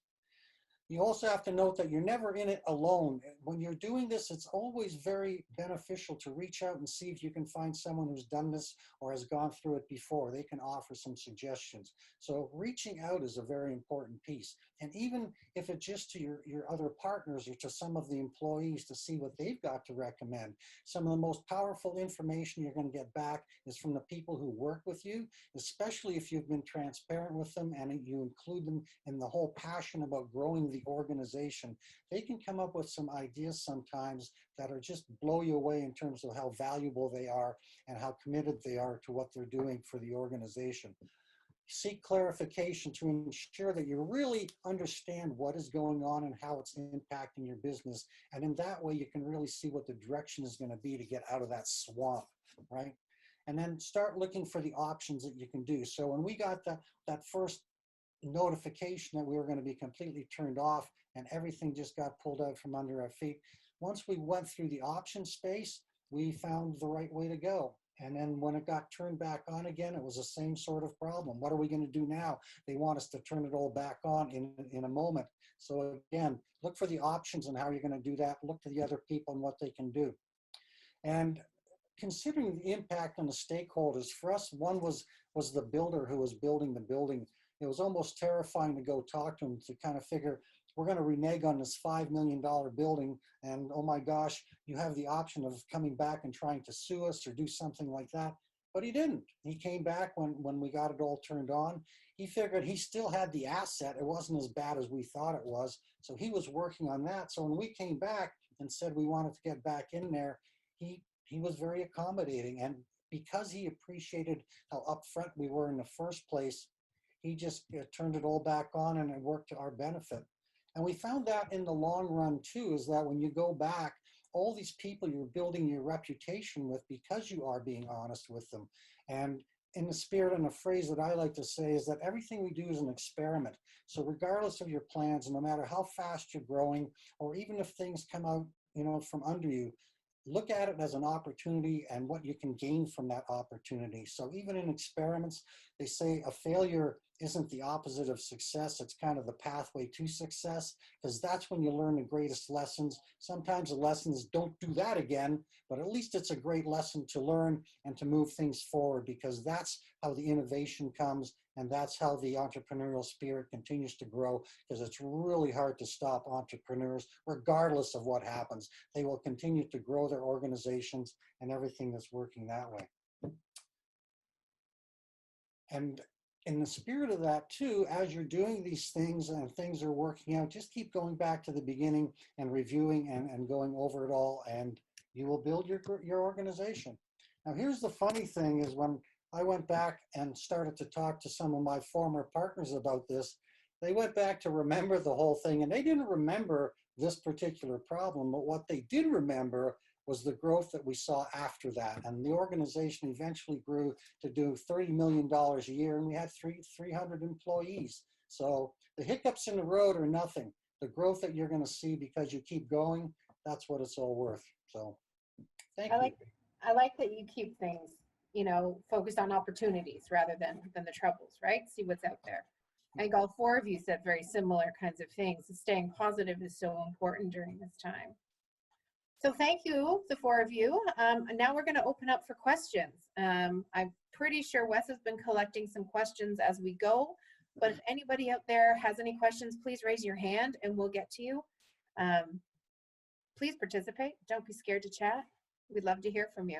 You also have to note that you're never in it alone. When you're doing this, it's always very beneficial to reach out and see if you can find someone who's done this or has gone through it before. They can offer some suggestions. So reaching out is a very important piece. And even if it's just to your other partners or to some of the employees to see what they've got to recommend. Some of the most powerful information you're going to get back is from the people who work with you, especially if you've been transparent with them and you include them in the whole passion about growing the organization. They can come up with some ideas sometimes that are just blow you away in terms of how valuable they are and how committed they are to what they're doing for the organization. Seek clarification to ensure that you really understand what is going on and how it's impacting your business. And in that way, you can really see what the direction is going to be to get out of that swamp, right? And then start looking for the options that you can do. So when we got that first notification that we were going to be completely turned off and everything just got pulled out from under our feet, once we went through the option space, we found the right way to go. And then when it got turned back on again, it was the same sort of problem. What are we going to do now? They want us to turn it all back on in a moment. So again, look for the options and how you're going to do that. Look to the other people and what they can do. And considering the impact on the stakeholders, for us, one was the builder who was building the building. It was almost terrifying to go talk to him to kind of figure, we're going to renege on this $5 million building, and oh my gosh, you have the option of coming back and trying to sue us or do something like that. But he didn't. He came back when we got it all turned on. He figured he still had the asset. It wasn't as bad as we thought it was. So he was working on that. So when we came back and said we wanted to get back in there, he was very accommodating. And because he appreciated how upfront we were in the first place, he just turned it all back on and it worked to our benefit. And we found that in the long run too, is that when you go back, all these people you're building your reputation with because you are being honest with them. And in the spirit and a phrase that I like to say is that everything we do is an experiment. So regardless of your plans, no matter how fast you're growing, or even if things come out, from under you, look at it as an opportunity and what you can gain from that opportunity. So even in experiments, they say a failure isn't the opposite of success. It's kind of the pathway to success, because that's when you learn the greatest lessons. Sometimes the lessons don't do that again, but at least it's a great lesson to learn and to move things forward, because that's how the innovation comes. And that's how the entrepreneurial spirit continues to grow, because it's really hard to stop entrepreneurs, regardless of what happens. They will continue to grow their organizations and everything that's working that way. And in the spirit of that too, as you're doing these things and things are working out, just keep going back to the beginning and reviewing and going over it all, and you will build your organization. Now, here's the funny thing is when I went back and started to talk to some of my former partners about this, they went back to remember the whole thing, and they didn't remember this particular problem, but what they did remember was the growth that we saw after that. And the organization eventually grew to do $30 million a year, and we had 300 employees. So the hiccups in the road are nothing. The growth that you're going to see because you keep going, that's what it's all worth. So thank you. I like that you keep things, focused on opportunities rather than the troubles, right? See what's out there. I think all four of you said very similar kinds of things. Staying positive is so important during this time. So thank you, the four of you. And now we're going to open up for questions. I'm pretty sure Wes has been collecting some questions as we go, but if anybody out there has any questions, please raise your hand and we'll get to you. Please participate. Don't be scared to chat. We'd love to hear from you.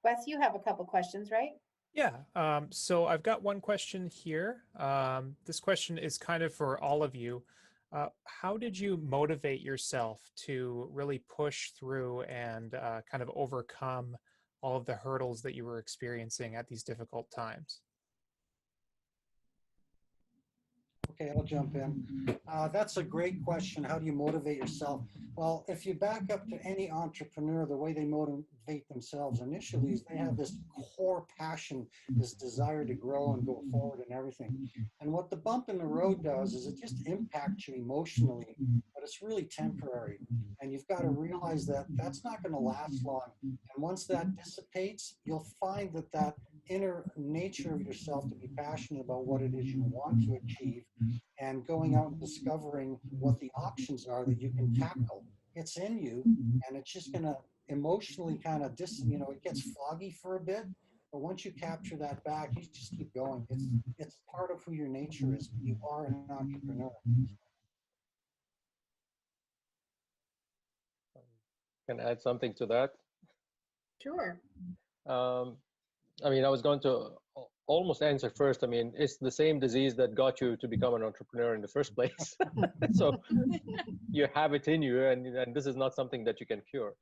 Wes, you have a couple questions, right? Yeah, so I've got one question here. This question is kind of for all of you. How did you motivate yourself to really push through and kind of overcome all of the hurdles that you were experiencing at these difficult times? Okay, I'll jump in. That's a great question. How do you motivate yourself? Well, if you back up to any entrepreneur, the way they motivate themselves initially is they have this core passion, this desire to grow and go forward and everything. And what the bump in the road does is it just impacts you emotionally, but it's really temporary. And you've got to realize that that's not going to last long. And once that dissipates, you'll find that that inner nature of yourself to be passionate about what it is you want to achieve and going out and discovering what the options are that you can tackle. It's in you, and it's just going to emotionally kind of it gets foggy for a bit, but once you capture that back, you just keep going. It's part of who your nature is. You are an entrepreneur. Can I add something to that? Sure. I mean, I was going to almost answer first. I mean, it's the same disease that got you to become an entrepreneur in the first place. So you have it in you, and this is not something that you can cure.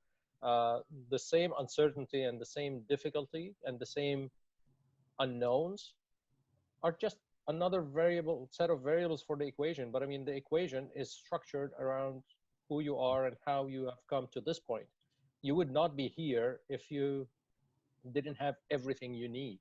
The same uncertainty and the same difficulty and the same unknowns are just another set of variables for the equation. But I mean, the equation is structured around who you are and how you have come to this point. You would not be here if you didn't have everything you need.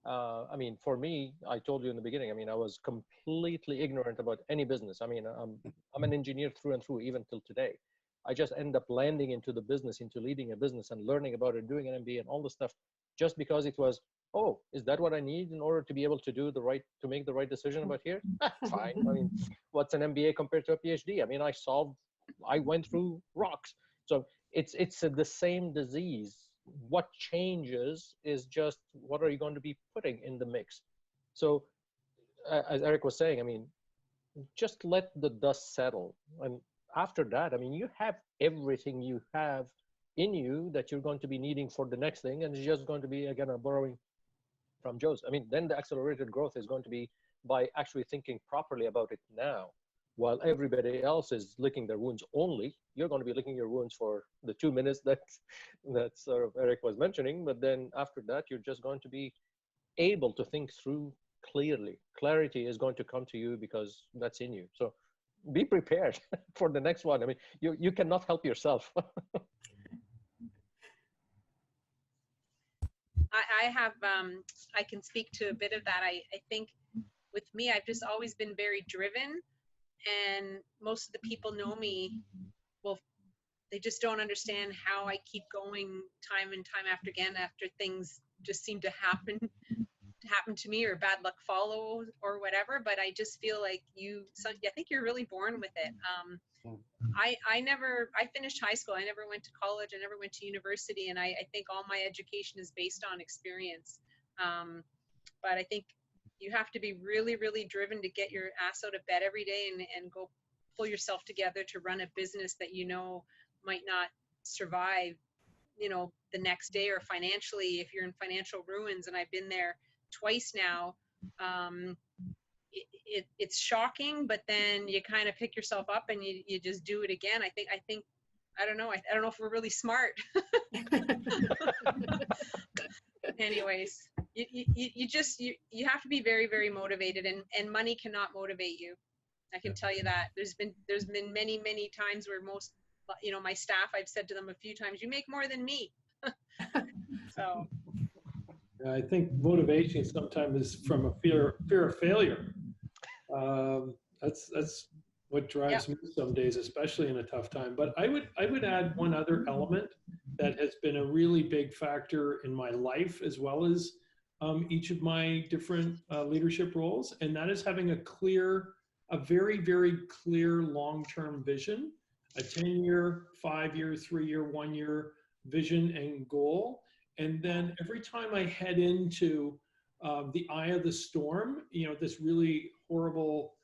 I mean, for me, I told you in the beginning, I mean, I was completely ignorant about any business. I mean, I'm an engineer through and through, even till today. I just end up landing into the business, into leading a business and learning about it, doing an MBA and all this stuff, just because it was, oh, is that what I need in order to be able to make the right decision about here? Fine. I mean, what's an MBA compared to a PhD? I mean, I went through rocks. So it's the same disease. What changes is just what are you going to be putting in the mix. So as Eric was saying, I mean, just let the dust settle, and after that, I mean, you have everything you have in you that you're going to be needing for the next thing, and it's just going to be, again, borrowing from Joe's. I mean, then the accelerated growth is going to be by actually thinking properly about it now. While everybody else is licking their wounds only, you're going to be licking your wounds for the 2 minutes that sort of Eric was mentioning. But then after that, you're just going to be able to think through clearly. Clarity is going to come to you because that's in you. So be prepared for the next one. I mean, you cannot help yourself. I can speak to a bit of that. I think with me, I've just always been very driven. And most of the people know me, well, they just don't understand how I keep going time and time again after things just seem to happen to me or bad luck follow or whatever. But I just feel like I think you're really born with it. I finished high school. I never went to college. I never went to university. And I think all my education is based on experience. But I think you have to be really, really driven to get your ass out of bed every day and go pull yourself together to run a business that you know might not survive, the next day, or financially, if you're in financial ruins. And I've been there twice now. It's shocking, but then you kind of pick yourself up and you just do it again. I think I don't know. I don't know if we're really smart. Anyways, you have to be very, very motivated, and money cannot motivate you. I can tell you that. There's been many, many times where my staff, I've said to them a few times, you make more than me. So I think motivation sometimes is from a fear of failure. That's what drives me some days, especially in a tough time. But I would add one other element that has been a really big factor in my life, as well as each of my different leadership roles, and that is having a very, very clear long-term vision, a 10-year, 5-year, 3-year, 1-year vision and goal. And then every time I head into the eye of the storm, this really horrible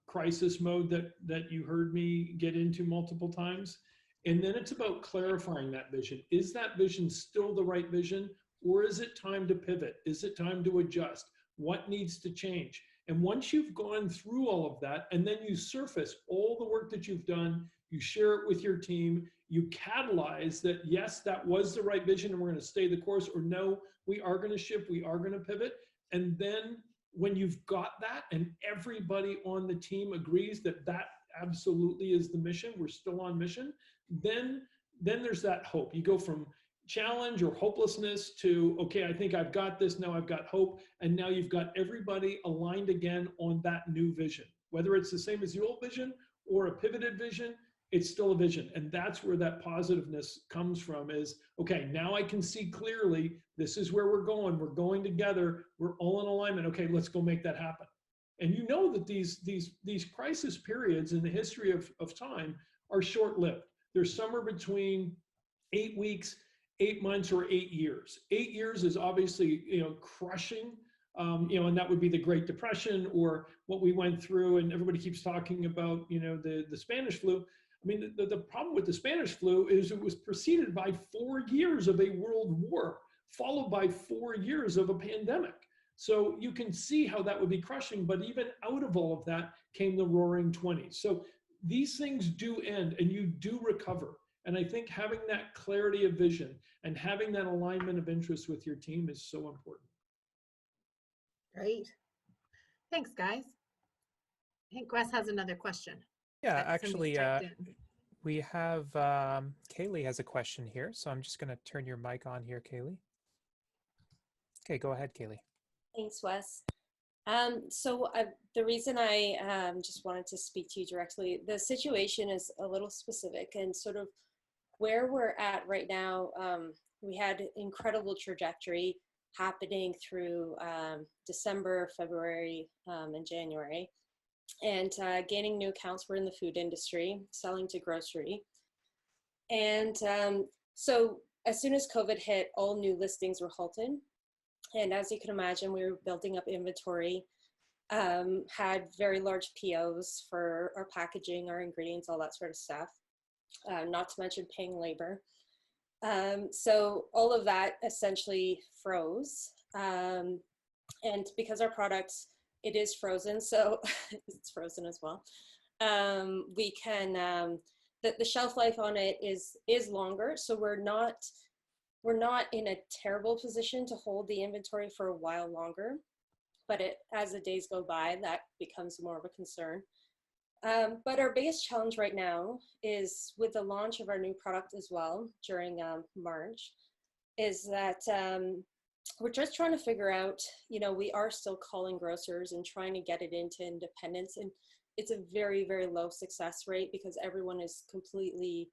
crisis mode that you heard me get into multiple times. And then it's about clarifying that vision. Is that vision still the right vision, or is it time to pivot? Is it time to adjust? What needs to change? And once you've gone through all of that, and then you surface all the work that you've done, you share it with your team, you catalyze that, yes, that was the right vision and we're going to stay the course, or no, we are going to shift, we are going to pivot. And then when you've got that and everybody on the team agrees that that absolutely is the mission, we're still on mission, then there's that hope. You go from challenge or hopelessness to, okay, I think I've got this, now I've got hope, and now you've got everybody aligned again on that new vision. Whether it's the same as the old vision or a pivoted vision, it's still a vision. And that's where that positiveness comes from is, okay, now I can see clearly, this is where we're going together, we're all in alignment, okay, let's go make that happen. And you know that these crisis periods in the history of time are short-lived. There's somewhere between 8 weeks, 8 months, or 8 years. 8 years is obviously, crushing, and that would be the Great Depression or what we went through, and everybody keeps talking about, the Spanish flu. I mean, the problem with the Spanish flu is it was preceded by 4 years of a world war, followed by 4 years of a pandemic. So you can see how that would be crushing, but even out of all of that came the Roaring 20s. So these things do end and you do recover. And I think having that clarity of vision and having that alignment of interest with your team is so important. Great. Thanks, guys. I think Wes has another question. Yeah, that somebody's actually, typed in. we have Kaylee has a question here. So I'm just going to turn your mic on here, Kaylee. Okay, go ahead, Kaylee. Thanks, Wes. The reason I just wanted to speak to you directly, the situation is a little specific and sort of where we're at right now. We had incredible trajectory happening through December, February, and January, and gaining new accounts. We're in the food industry, selling to grocery. And so as soon as COVID hit, all new listings were halted. And as you can imagine, we were building up inventory, had very large POs for our packaging, our ingredients, all that sort of stuff, not to mention paying labor. So all of that essentially froze. And because our product, it is frozen, so it's frozen as well. We can, the shelf life on it is longer, so we're not in a terrible position to hold the inventory for a while longer, but as the days go by, that becomes more of a concern. But our biggest challenge right now is with the launch of our new product as well during March, is that we're just trying to figure out, we are still calling grocers and trying to get it into independents, and it's a very, very low success rate because everyone is completely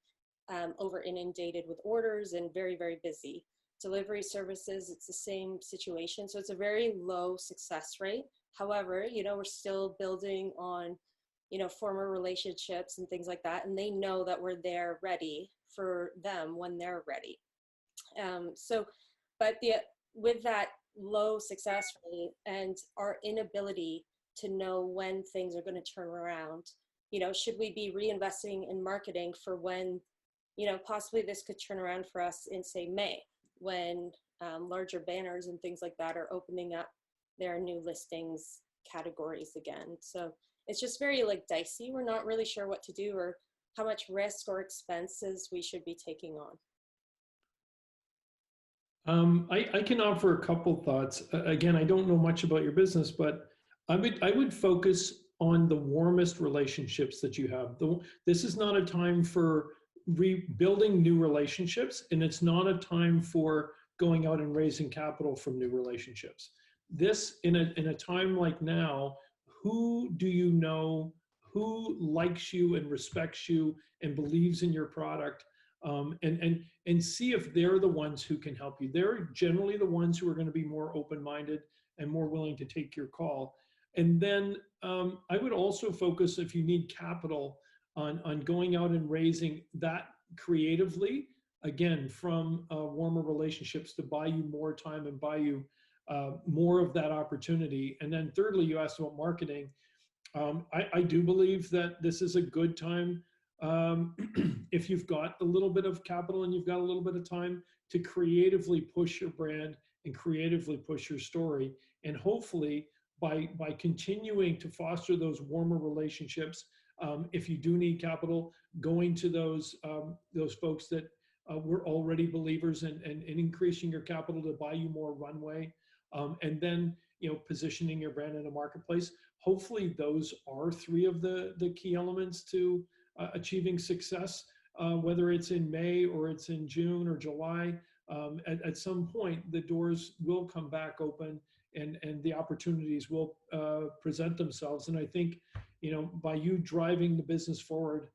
over inundated with orders and very, very busy. Delivery services, it's the same situation. So it's a very low success rate. However, we're still building on, former relationships and things like that. And they know that we're there ready for them when they're ready. With that low success rate and our inability to know when things are going to turn around, should we be reinvesting in marketing for when possibly this could turn around for us in, say, May, when larger banners and things like that are opening up their new listings categories again. So it's just very dicey. We're not really sure what to do or how much risk or expenses we should be taking on. I can offer a couple thoughts. Again, I don't know much about your business, but I would focus on the warmest relationships that you have. This is not a time for rebuilding new relationships, and it's not a time for going out and raising capital from new relationships. This, in a time like now, who do you know, who likes you and respects you and believes in your product, and see if they're the ones who can help you. They're generally the ones who are going to be more open-minded and more willing to take your call. And then I would also focus, if you need capital, on going out and raising that creatively, again, from warmer relationships to buy you more time and buy you more of that opportunity. And then thirdly, you asked about marketing. I do believe that this is a good time, if you've got a little bit of capital and you've got a little bit of time, to creatively push your brand and creatively push your story. And hopefully by continuing to foster those warmer relationships, if you do need capital, going to those folks that were already believers and increasing your capital to buy you more runway, and then positioning your brand in a marketplace. Hopefully those are three of the key elements to achieving success, whether it's in May or it's in June or July. At some point, the doors will come back open and the opportunities will present themselves. And I think, by you driving the business forward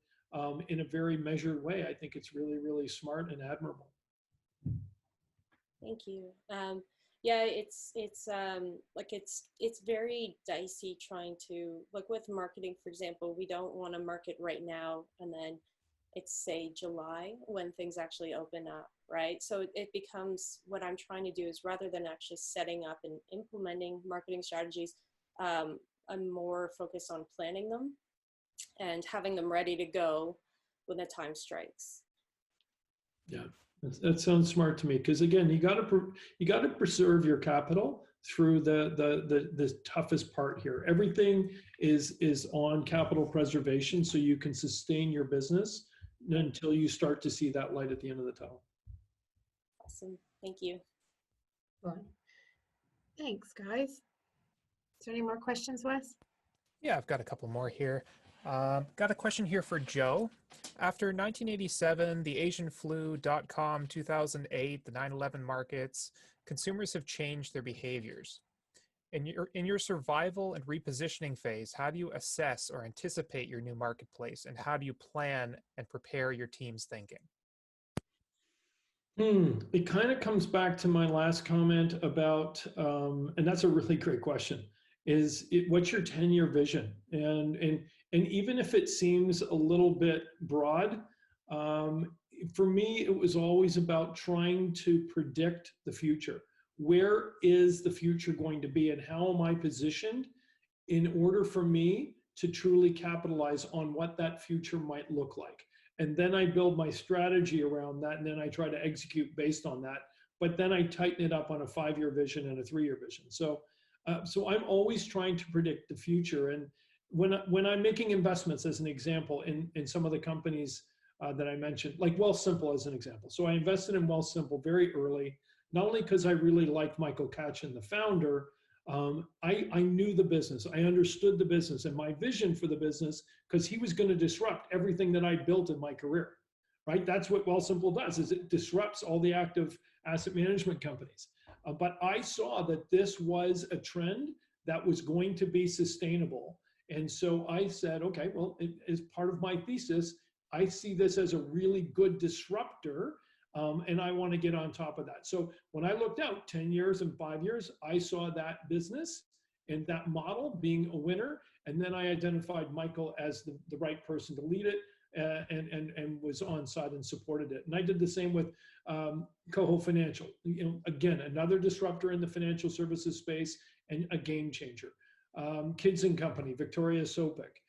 in a very measured way, I think it's really, really smart and admirable. Thank you. Yeah, it's very dicey trying to, like with marketing, for example, we don't want to market right now and then it's say July when things actually open up, right? So it becomes, what I'm trying to do is rather than actually setting up and implementing marketing strategies, I'm more focused on planning them and having them ready to go when the time strikes. Yeah, that sounds smart to me, because again, you got to preserve your capital through the toughest part here. Everything is on capital preservation, so you can sustain your business until you start to see that light at the end of the tunnel. Awesome, thank you. Right. Thanks, guys. Is there any more questions, Wes? Yeah, I've got a couple more here. Got a question here for Joe. After 1987, the Asian flu, .com, 2008, the 9/11 markets, consumers have changed their behaviors. In your survival and repositioning phase, how do you assess or anticipate your new marketplace, and how do you plan and prepare your team's thinking? It kind of comes back to my last comment about, and that's a really great question, what's your 10-year vision? And even if it seems a little bit broad, for me, it was always about trying to predict the future. Where is the future going to be, and how am I positioned in order for me to truly capitalize on what that future might look like? And then I build my strategy around that, and then I try to execute based on that. But then I tighten it up on a 5-year vision and a 3-year vision. So I'm always trying to predict the future. And when I'm making investments, as an example, in some of the companies that I mentioned, like Wealthsimple as an example. So I invested in Wealthsimple very early, not only because I really liked Michael Katchen, the founder. I knew the business, I understood the business and my vision for the business, because he was going to disrupt everything that I built in my career, right? That's what Wealthsimple does, is it disrupts all the active asset management companies. But I saw that this was a trend that was going to be sustainable. And so I said, okay, well, as part of my thesis, I see this as a really good disruptor. And I want to get on top of that. So when I looked out 10 years and 5 years, I saw that business and that model being a winner. And then I identified Michael as the right person to lead it, and was on side and supported it. And I did the same with Coho Financial. Again, another disruptor in the financial services space and a game changer. Kids and Company, Victoria Sopik,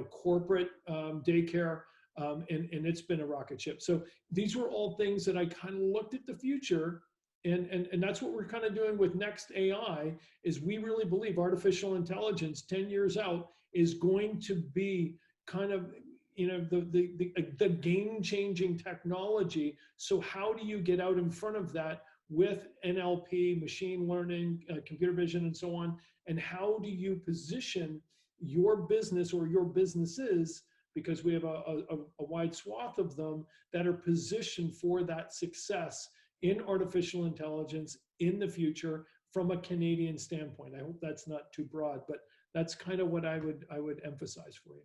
corporate daycare. And it's been a rocket ship. So these were all things that I kind of looked at the future, and that's what we're kind of doing with Next AI, is we really believe artificial intelligence 10 years out is going to be kind of, the game-changing technology. So how do you get out in front of that with NLP, machine learning, computer vision, and so on? And how do you position your business or your businesses, because we have a wide swath of them that are positioned for that success in artificial intelligence in the future from a Canadian standpoint. I hope that's not too broad, but that's kind of what I would emphasize for you.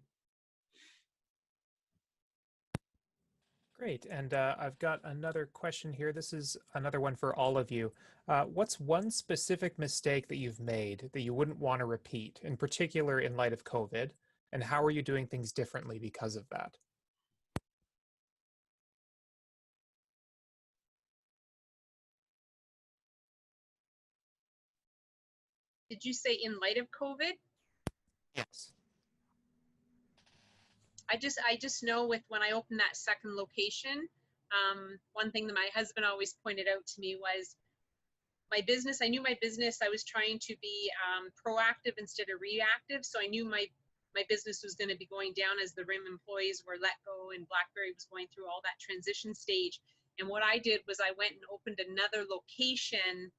Great, and I've got another question here. This is another one for all of you. What's one specific mistake that you've made that you wouldn't want to repeat, in particular in light of COVID? And how are you doing things differently because of that? Did you say in light of COVID? Yes. I just know with when I opened that second location, one thing that my husband always pointed out to me was my business. I knew my business. I was trying to be proactive instead of reactive. So I knew my my business was going to be going down as the RIM employees were let go and BlackBerry was going through all that transition stage. And what I did was I went and opened another location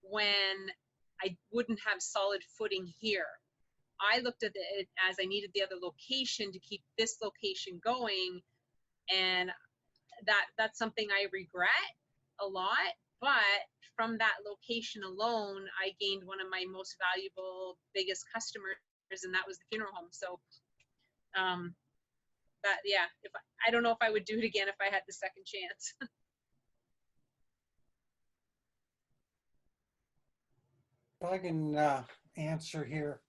when I wouldn't have solid footing here. I looked at it as I needed the other location to keep this location going, and that's something I regret a lot. But from that location alone, I gained one of my most valuable, biggest customers, and that was the funeral home. So that, yeah, if I don't know if I would do it again if I had the second chance. If I can answer here.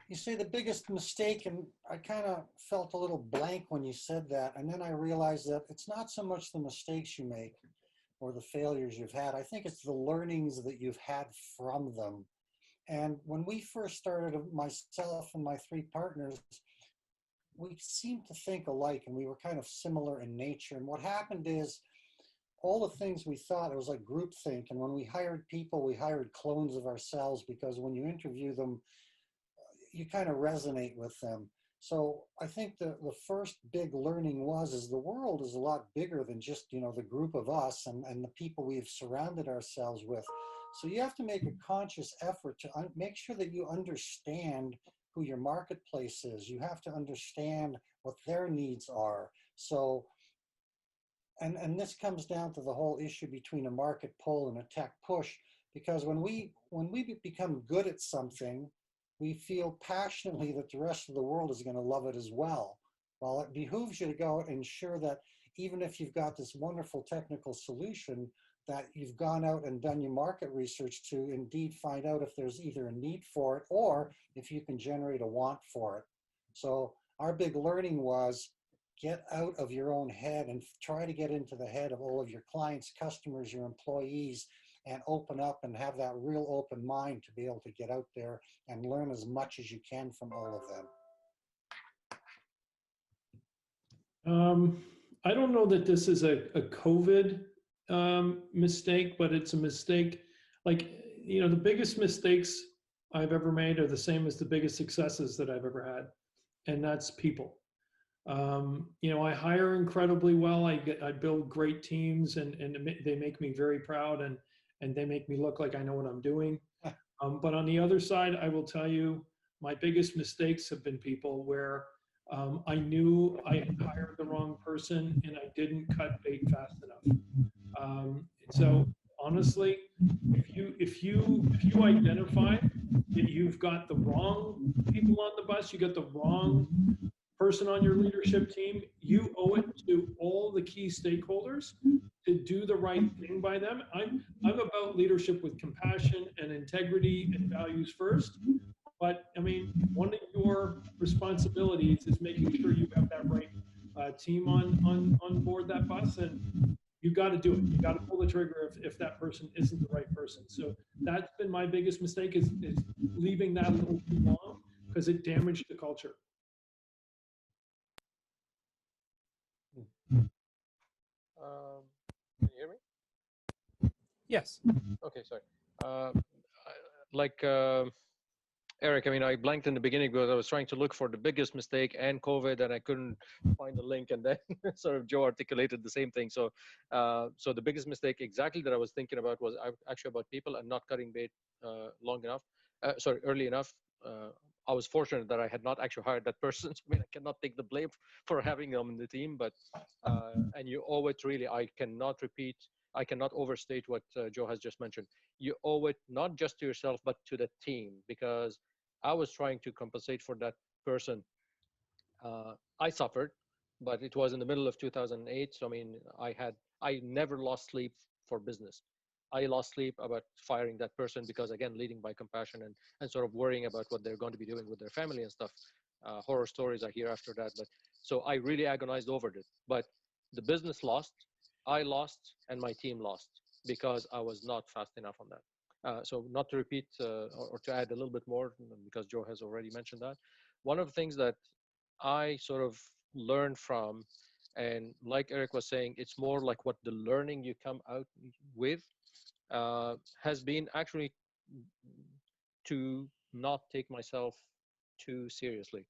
You say the biggest mistake, and I kind of felt a little blank when you said that. And then I realized that it's not so much the mistakes you make or the failures you've had. I think it's the learnings that you've had from them. And when we first started, myself and my three partners, we seemed to think alike, and we were kind of similar in nature. And what happened is, all the things we thought, it was like groupthink. And when we hired people, we hired clones of ourselves, because when you interview them, you kind of resonate with them. So I think the first big learning is the world is a lot bigger than just, you know, the group of us and the people we've surrounded ourselves with. So you have to make a conscious effort to make sure that you understand who your marketplace is. You have to understand what their needs are. So, and this comes down to the whole issue between a market pull and a tech push, because when we become good at something, we feel passionately that the rest of the world is going to love it as well. Well, it behooves you to go and ensure that even if you've got this wonderful technical solution, that you've gone out and done your market research to indeed find out if there's either a need for it or if you can generate a want for it. So our big learning was get out of your own head and try to get into the head of all of your clients, customers, your employees, and open up and have that real open mind to be able to get out there and learn as much as you can from all of them. I don't know that this is a COVID mistake, but it's a mistake. Like, you know, the biggest mistakes I've ever made are the same as the biggest successes that I've ever had, and that's people. You know, I hire incredibly well. I build great teams, and they make me very proud, and they make me look like I know what I'm doing. But on the other side, I will tell you, my biggest mistakes have been people where I knew I had hired the wrong person and I didn't cut bait fast enough. So honestly, if you identify that you've got the wrong people on the bus, you got the wrong person on your leadership team, you owe it to all the key stakeholders to do the right thing by them. I'm about leadership with compassion and integrity and values first. But I mean, one of your responsibilities is making sure you have that right team on board that bus, and you got to do it. You got to pull the trigger if that person isn't the right person. So that's been my biggest mistake is leaving that a little too long, because it damaged the culture. Can you hear me? Yes. Okay, sorry. Eric, I mean, I blanked in the beginning because I was trying to look for the biggest mistake and COVID, and I couldn't find the link. And then sort of Joe articulated the same thing. So, so the biggest mistake exactly that I was thinking about was actually about people and not cutting bait early enough. I was fortunate that I had not actually hired that person. I mean, I cannot take the blame for having them in the team, but, and you owe it really, I cannot overstate what Joe has just mentioned. You owe it not just to yourself, but to the team, because I was trying to compensate for that person. I suffered, but it was in the middle of 2008. So, I mean, I never lost sleep for business. I lost sleep about firing that person because, again, leading by compassion and sort of worrying about what they're going to be doing with their family and stuff. Horror stories I hear after that. But so I really agonized over it. But the business lost, I lost, and my team lost because I was not fast enough on that. So not to repeat or to add a little bit more, because Joe has already mentioned that. One of the things that I sort of learned from, and like Eric was saying, it's more like what the learning you come out with has been actually to not take myself too seriously.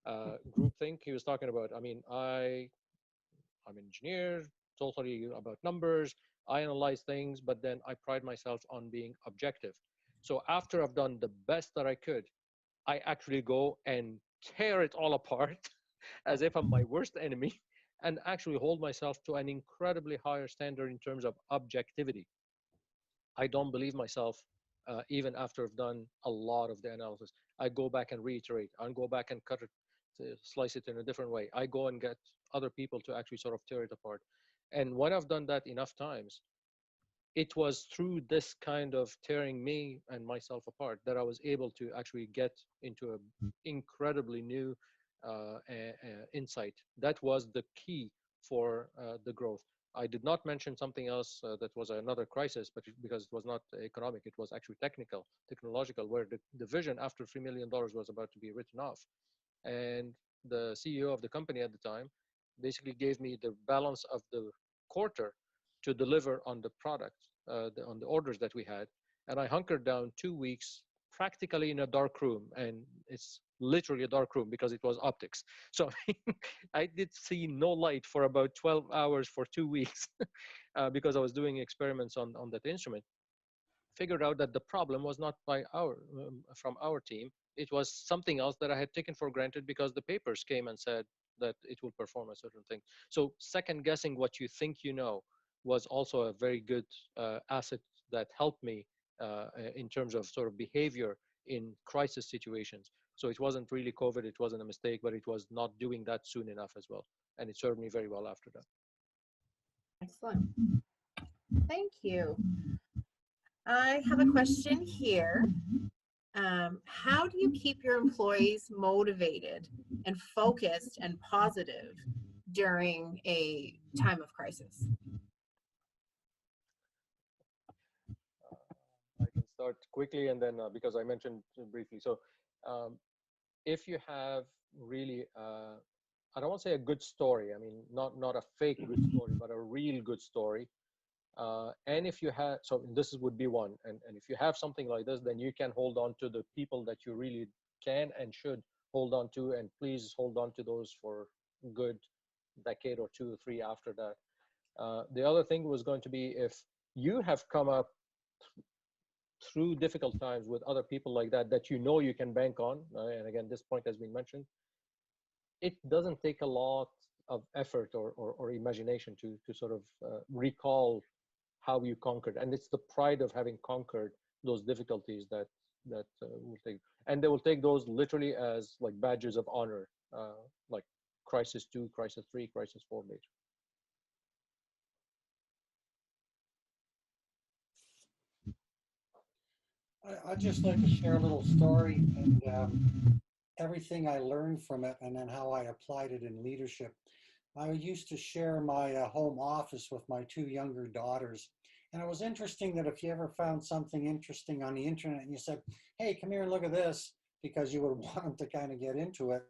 groupthink he was talking about. I mean, I'm an engineer, totally about numbers. I analyze things, but then I pride myself on being objective. So after I've done the best that I could, I actually go and tear it all apart as if I'm my worst enemy, and actually hold myself to an incredibly higher standard in terms of objectivity. I don't believe myself, even after I've done a lot of the analysis. I go back and reiterate. I go back and cut it, slice it in a different way. I go and get other people to actually sort of tear it apart. And when I've done that enough times, it was through this kind of tearing me and myself apart that I was able to actually get into an incredibly new insight. That was the key for the growth. I did not mention something else that was another crisis, but because it was not economic, it was actually technological, where the vision after $3 million was about to be written off. And the CEO of the company at the time basically gave me the balance of the quarter to deliver on the product, on the orders that we had. And I hunkered down 2 weeks practically in a dark room. And it's literally a dark room because it was optics. So I did see no light for about 12 hours for 2 weeks because I was doing experiments on that instrument. Figured out that the problem was not by from our team. It was something else that I had taken for granted because the papers came and said that it will perform a certain thing. So second guessing what you think you know was also a very good asset that helped me in terms of sort of behavior in crisis situations. So it wasn't really COVID, it wasn't a mistake, but it was not doing that soon enough as well. And it served me very well after that. Excellent. Thank you. I have a question here. How do you keep your employees motivated and focused and positive during a time of crisis? I can start quickly and then because I mentioned briefly. So if you have really, I don't want to say a good story. I mean, not a fake good story, but a real good story. And if you have, so this would be one, and if you have something like this, then you can hold on to the people that you really can and should hold on to, and please hold on to those for a good decade or 2 or 3 after that. The other thing was going to be if you have come up through difficult times with other people like that you know you can bank on, and again, this point has been mentioned, it doesn't take a lot of effort or imagination to sort of recall how you conquered. And it's the pride of having conquered those difficulties that will take, and they will take those literally as like badges of honor, like crisis 2, crisis 3, crisis 4 later. I'd just like to share a little story and everything I learned from it, and then how I applied it in leadership. I used to share my home office with my 2 younger daughters. And it was interesting that if you ever found something interesting on the internet and you said, hey, come here and look at this, because you would want them to kind of get into it,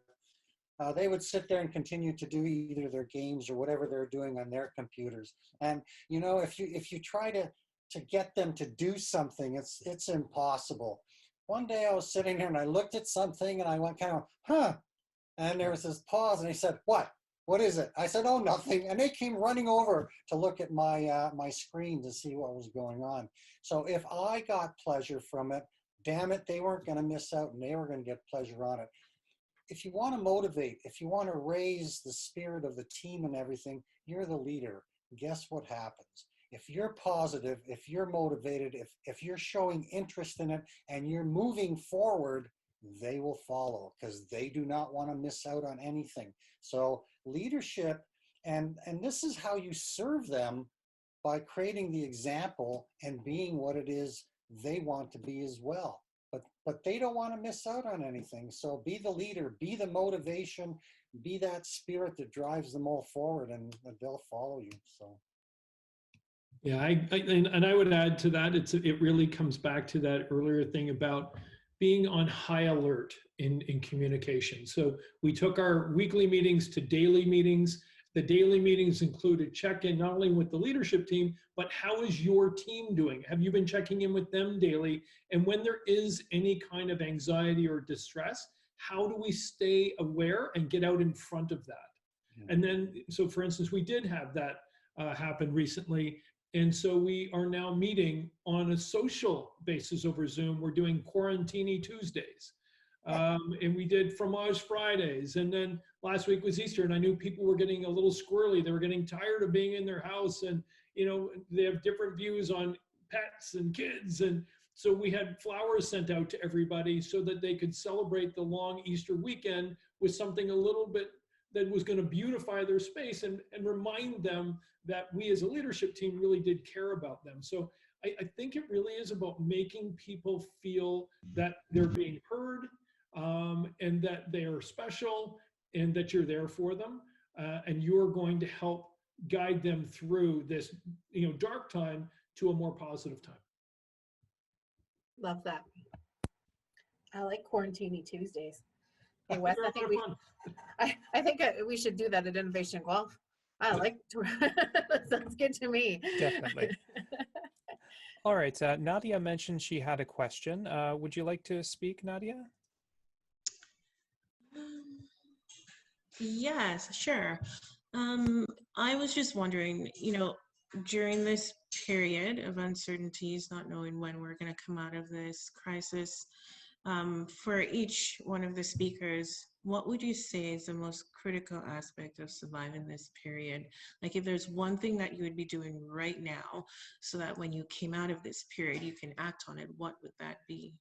they would sit there and continue to do either their games or whatever they're doing on their computers. And, you know, if you try to get them to do something, it's impossible. One day I was sitting there and I looked at something and I went kind of, huh? And there was this pause and he said, what? What is it? I said, oh, nothing. And they came running over to look at my my screen to see what was going on. So if I got pleasure from it, damn it, they weren't going to miss out and they were going to get pleasure on it. If you want to motivate, if you want to raise the spirit of the team and everything, you're the leader. Guess what happens? If you're positive, if you're motivated, if you're showing interest in it and you're moving forward, they will follow because they do not want to miss out on anything. So leadership, and this is how you serve them, by creating the example and being what it is they want to be as well. But they don't want to miss out on anything. So be the leader, be the motivation, be that spirit that drives them all forward, and they'll follow you. So. Yeah, and I would add to that, it really comes back to that earlier thing about being on high alert in communication. So we took our weekly meetings to daily meetings. The daily meetings included check-in not only with the leadership team, but how is your team doing? Have you been checking in with them daily? And when there is any kind of anxiety or distress, how do we stay aware and get out in front of that? And then, so for instance, we did have that happen recently. And so we are now meeting on a social basis over Zoom. We're doing Quarantini Tuesdays. And we did Fromage Fridays. And then last week was Easter, and I knew people were getting a little squirrely. They were getting tired of being in their house, and, you know, they have different views on pets and kids. And so we had flowers sent out to everybody so that they could celebrate the long Easter weekend with something a little bit that was going to beautify their space and remind them that we as a leadership team really did care about them. So I think it really is about making people feel that they're being heard, and that they are special, and that you're there for them, and you're going to help guide them through this, you know, dark time to a more positive time. Love that. I like Quarantini Tuesdays. Hey Wes, I think we should do that at Innovation Guelph. I like that sounds good to me. Definitely. All right, Nadia mentioned she had a question. Would you like to speak, Nadia? Yes, sure. I was just wondering, you know, during this period of uncertainties, not knowing when we're going to come out of this crisis, for each one of the speakers, what would you say is the most critical aspect of surviving this period? Like, if there's one thing that you would be doing right now so that when you came out of this period, you can act on it, what would that be?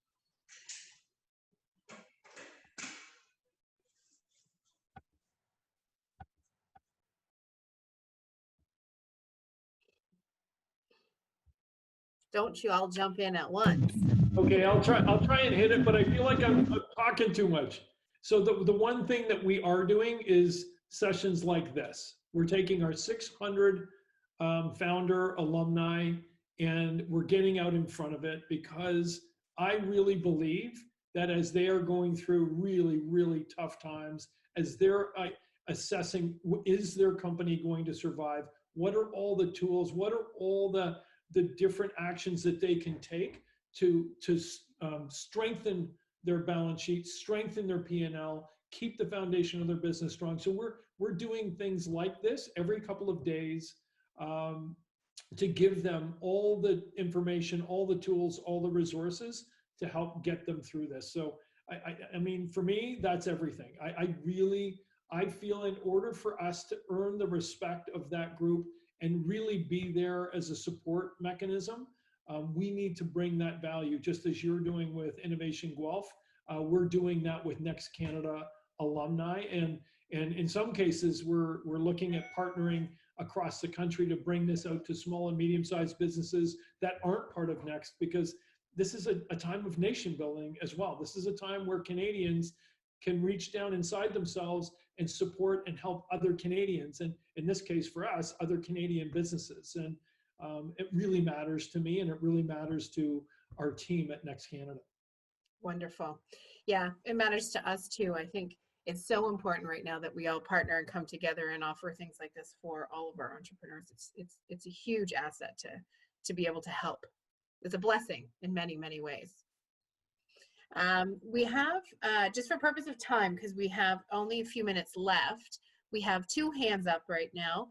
Don't you all jump in at once. Okay, I'll try and hit it, but I feel like I'm talking too much. So the one thing that we are doing is sessions like this. We're taking our 600 founder alumni, and we're getting out in front of it, because I really believe that as they are going through really, really tough times, as they're assessing, is their company going to survive? What are all the tools? What are all the different actions that they can take to strengthen their balance sheet, strengthen their P&L, keep the foundation of their business strong? So we're doing things like this every couple of days, to give them all the information, all the tools, all the resources to help get them through this. So I mean, for me, that's everything. I feel in order for us to earn the respect of that group and really be there as a support mechanism, we need to bring that value, just as you're doing with Innovation Guelph. We're doing that with Next Canada alumni, and in some cases, we're looking at partnering across the country to bring this out to small and medium-sized businesses that aren't part of Next, because this is a time of nation building as well. This is a time where Canadians can reach down inside themselves and support and help other Canadians, and in this case for us, other Canadian businesses. And it really matters to me, and it really matters to our team at Next Canada. Wonderful. Yeah, it matters to us too. I think it's so important right now that we all partner and come together and offer things like this for all of our entrepreneurs. It's a huge asset to be able to help. It's a blessing in many, many ways. We have, just for purpose of time, because we have only a few minutes left, we have 2 hands up right now.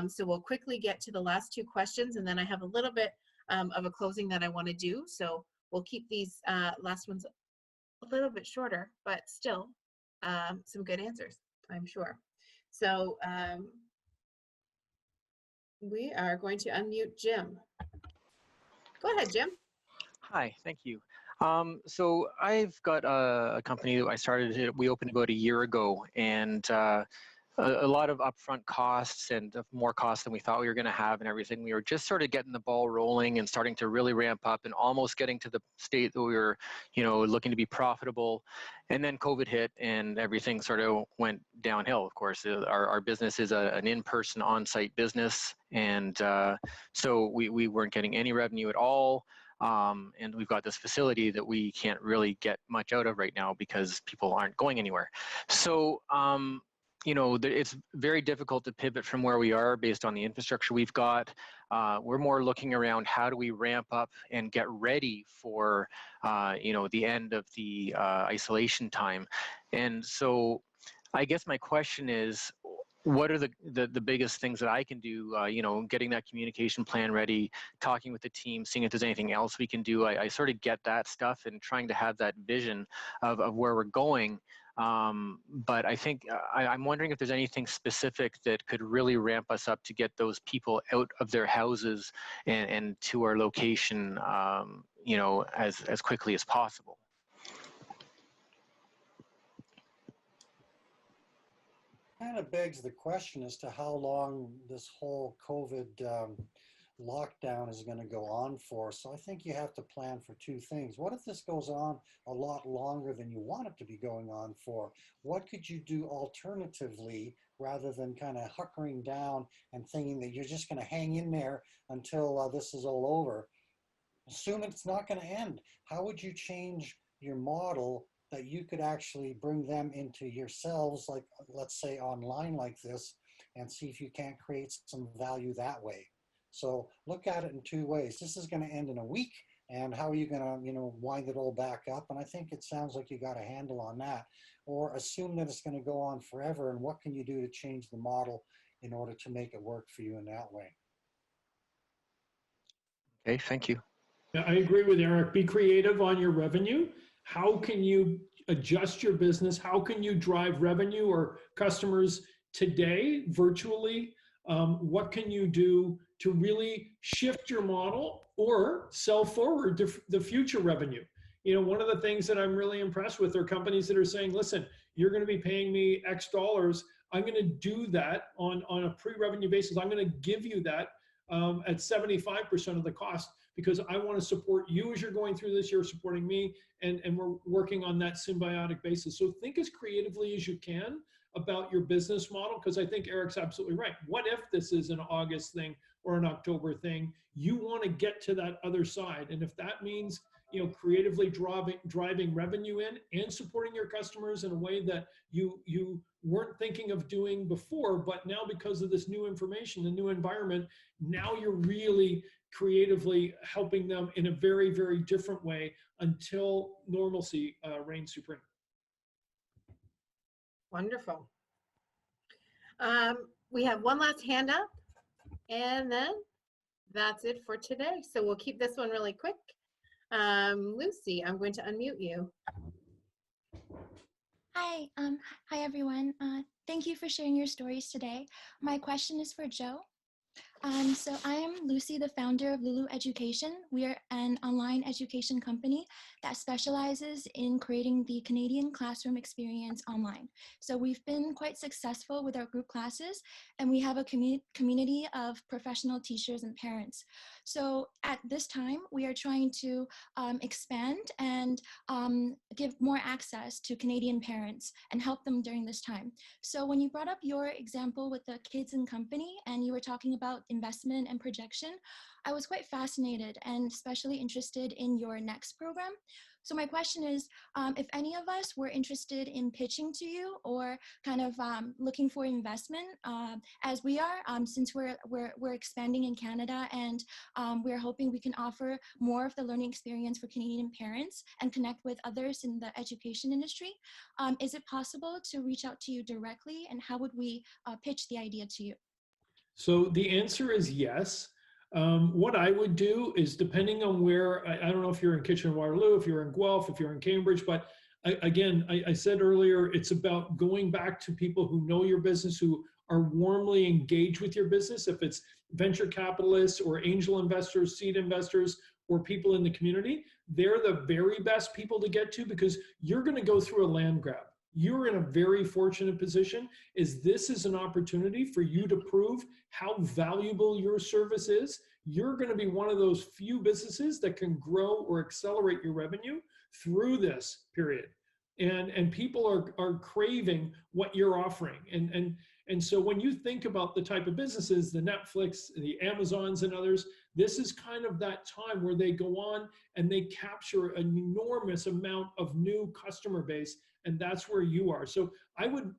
So we'll quickly get to the last 2 questions, and then I have a little bit of a closing that I want to do. So we'll keep these last ones a little bit shorter, but still some good answers, I'm sure. So we are going to unmute Jim. Go ahead, Jim. Hi, thank you. So I've got a company that I started, we opened about a year ago, and a lot of upfront costs and more costs than we thought we were going to have and everything. We were just sort of getting the ball rolling and starting to really ramp up and almost getting to the state that we were, you know, looking to be profitable. And then COVID hit and everything sort of went downhill. Of course, our business is an in-person on-site business. And so we weren't getting any revenue at all. And we've got this facility that we can't really get much out of right now because people aren't going anywhere. So, you know, it's very difficult to pivot from where we are based on the infrastructure we've got. We're more looking around how do we ramp up and get ready for the end of the isolation time. And so I guess my question is, what are the biggest things that I can do, getting that communication plan ready, talking with the team, seeing if there's anything else we can do. I sort of get that stuff and trying to have that vision of where we're going. But I think I'm wondering if there's anything specific that could really ramp us up to get those people out of their houses and to our location, as quickly as possible. Kind of begs the question as to how long this whole COVID lockdown is going to go on for. So I think you have to plan for two things. What if this goes on a lot longer than you want it to be going on for? What could you do alternatively rather than kind of hunkering down and thinking that you're just going to hang in there until this is all over? Assume it's not going to end. How would you change your model that you could actually bring them into yourselves, like let's say online like this, and see if you can't create some value that way? So look at it in two ways. This is going to end in a week, and how are you going to, wind it all back up? And I think it sounds like you got a handle on that. Or assume that it's going to go on forever, and what can you do to change the model in order to make it work for you in that way? Okay, thank you. Yeah, I agree with Eric. Be creative on your revenue. How can you adjust your business? How can you drive revenue or customers today virtually? What can you do to really shift your model or sell forward the future revenue? One of the things that I'm really impressed with are companies that are saying, listen, you're going to be paying me X dollars. I'm going to do that on a pre-revenue basis. I'm going to give you that at 75% of the cost, because I want to support you as you're going through this. You're supporting me, and we're working on that symbiotic basis. So think as creatively as you can about your business model, because I think Eric's absolutely right. What if this is an August thing or an October thing? You want to get to that other side, and if that means creatively driving revenue in and supporting your customers in a way that you weren't thinking of doing before, but now because of this new information, the new environment, now you're really creatively helping them in a very, very different way until normalcy reigns supreme. Wonderful. We have one last hand up, and then that's it for today. So we'll keep this one really quick. Lucy, I'm going to unmute you. Hi, hi everyone. Thank you for sharing your stories today. My question is for Joe. So I am Lucy, the founder of Lulu Education. We are an online education company that specializes in creating the Canadian classroom experience online. So we've been quite successful with our group classes, and we have a community of professional teachers and parents. So at this time, we are trying to expand and give more access to Canadian parents and help them during this time. So when you brought up your example with the kids and company, and you were talking about investment and projection, I was quite fascinated and especially interested in your next program. So my question is, if any of us were interested in pitching to you or kind of looking for investment, as we are, since we're expanding in Canada, and we're hoping we can offer more of the learning experience for Canadian parents and connect with others in the education industry, is it possible to reach out to you directly, and how would we pitch the idea to you? So the answer is yes. What I would do is, depending on where, I don't know if you're in Kitchener-Waterloo, if you're in Guelph, if you're in Cambridge, but I said earlier, it's about going back to people who know your business, who are warmly engaged with your business. If it's venture capitalists or angel investors, seed investors, or people in the community, they're the very best people to get to, because you're going to go through a land grab. You're in a very fortunate position. This is an opportunity for you to prove how valuable your service is. You're going to be one of those few businesses that can grow or accelerate your revenue through this period. And people are craving what you're offering. And so when you think about the type of businesses, the Netflix, the Amazons and others, This is kind of that time where they go on and they capture an enormous amount of new customer base, and that's where you are. So I would,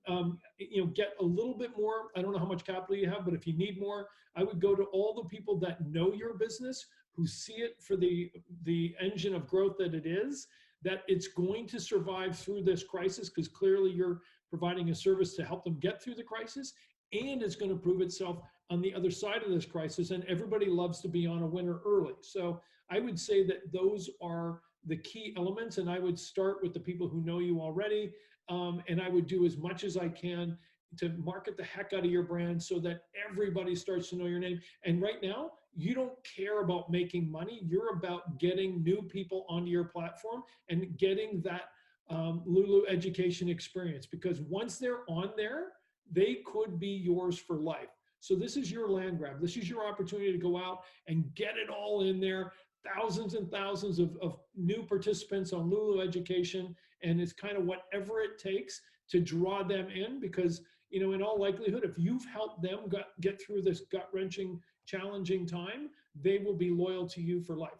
get a little bit more. I don't know how much capital you have, but if you need more, I would go to all the people that know your business, who see it for the engine of growth that it is, that it's going to survive through this crisis, because clearly you're providing a service to help them get through the crisis, and it's going to prove itself on the other side of this crisis. And everybody loves to be on a winner early. So I would say that those are the key elements, and I would start with the people who know you already, and I would do as much as I can to market the heck out of your brand so that everybody starts to know your name. And right now, you don't care about making money. You're about getting new people onto your platform and getting that Lulu education experience, because once they're on there, they could be yours for life. So this is your land grab. This is your opportunity to go out and get it all in there. Thousands and thousands of new participants on Lulu education. And it's kind of whatever it takes to draw them in, because, in all likelihood, if you've helped them get through this gut-wrenching, challenging time, they will be loyal to you for life.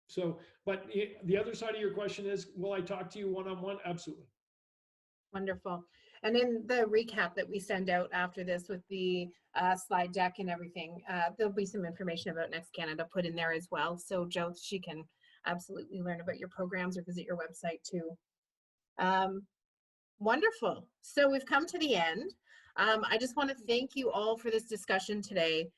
So, but the other side of your question is, will I talk to you one-on-one? Absolutely. Wonderful. And in the recap that we send out after this with the slide deck and everything, there'll be some information about Next Canada put in there as well. So Joe, she can absolutely learn about your programs or visit your website too. Wonderful. So we've come to the end. I just want to thank you all for this discussion today.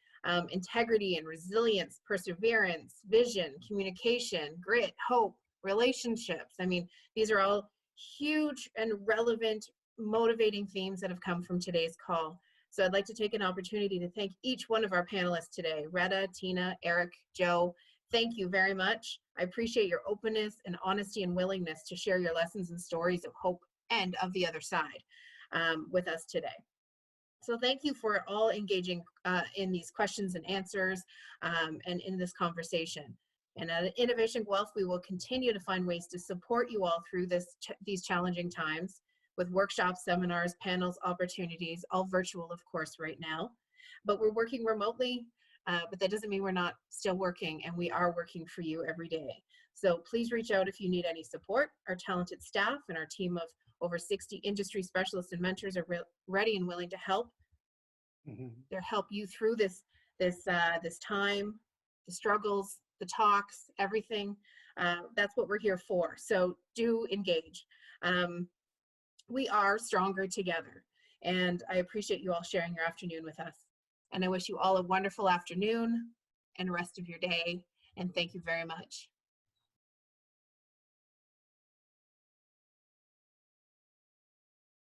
Integrity and resilience, perseverance, vision, communication, grit, hope, relationships. I mean, these are all huge and relevant, motivating themes that have come from today's call. So I'd like to take an opportunity to thank each one of our panelists today, Reda, Tina, Eric, Joe. Thank you very much. I appreciate your openness and honesty and willingness to share your lessons and stories of hope and of the other side with us today. So thank you for all engaging in these questions and answers and in this conversation. And at Innovation Guelph, we will continue to find ways to support you all through these challenging times with workshops, seminars, panels, opportunities, all virtual, of course, right now. But we're working remotely, but that doesn't mean we're not still working, and we are working for you every day. So please reach out if you need any support. Our talented staff and our team of over 60 industry specialists and mentors are ready and willing to help. They'll help you through this time, the struggles, the talks, everything. That's what we're here for. So do engage. We are stronger together, and I appreciate you all sharing your afternoon with us. And I wish you all a wonderful afternoon and rest of your day. And thank you very much.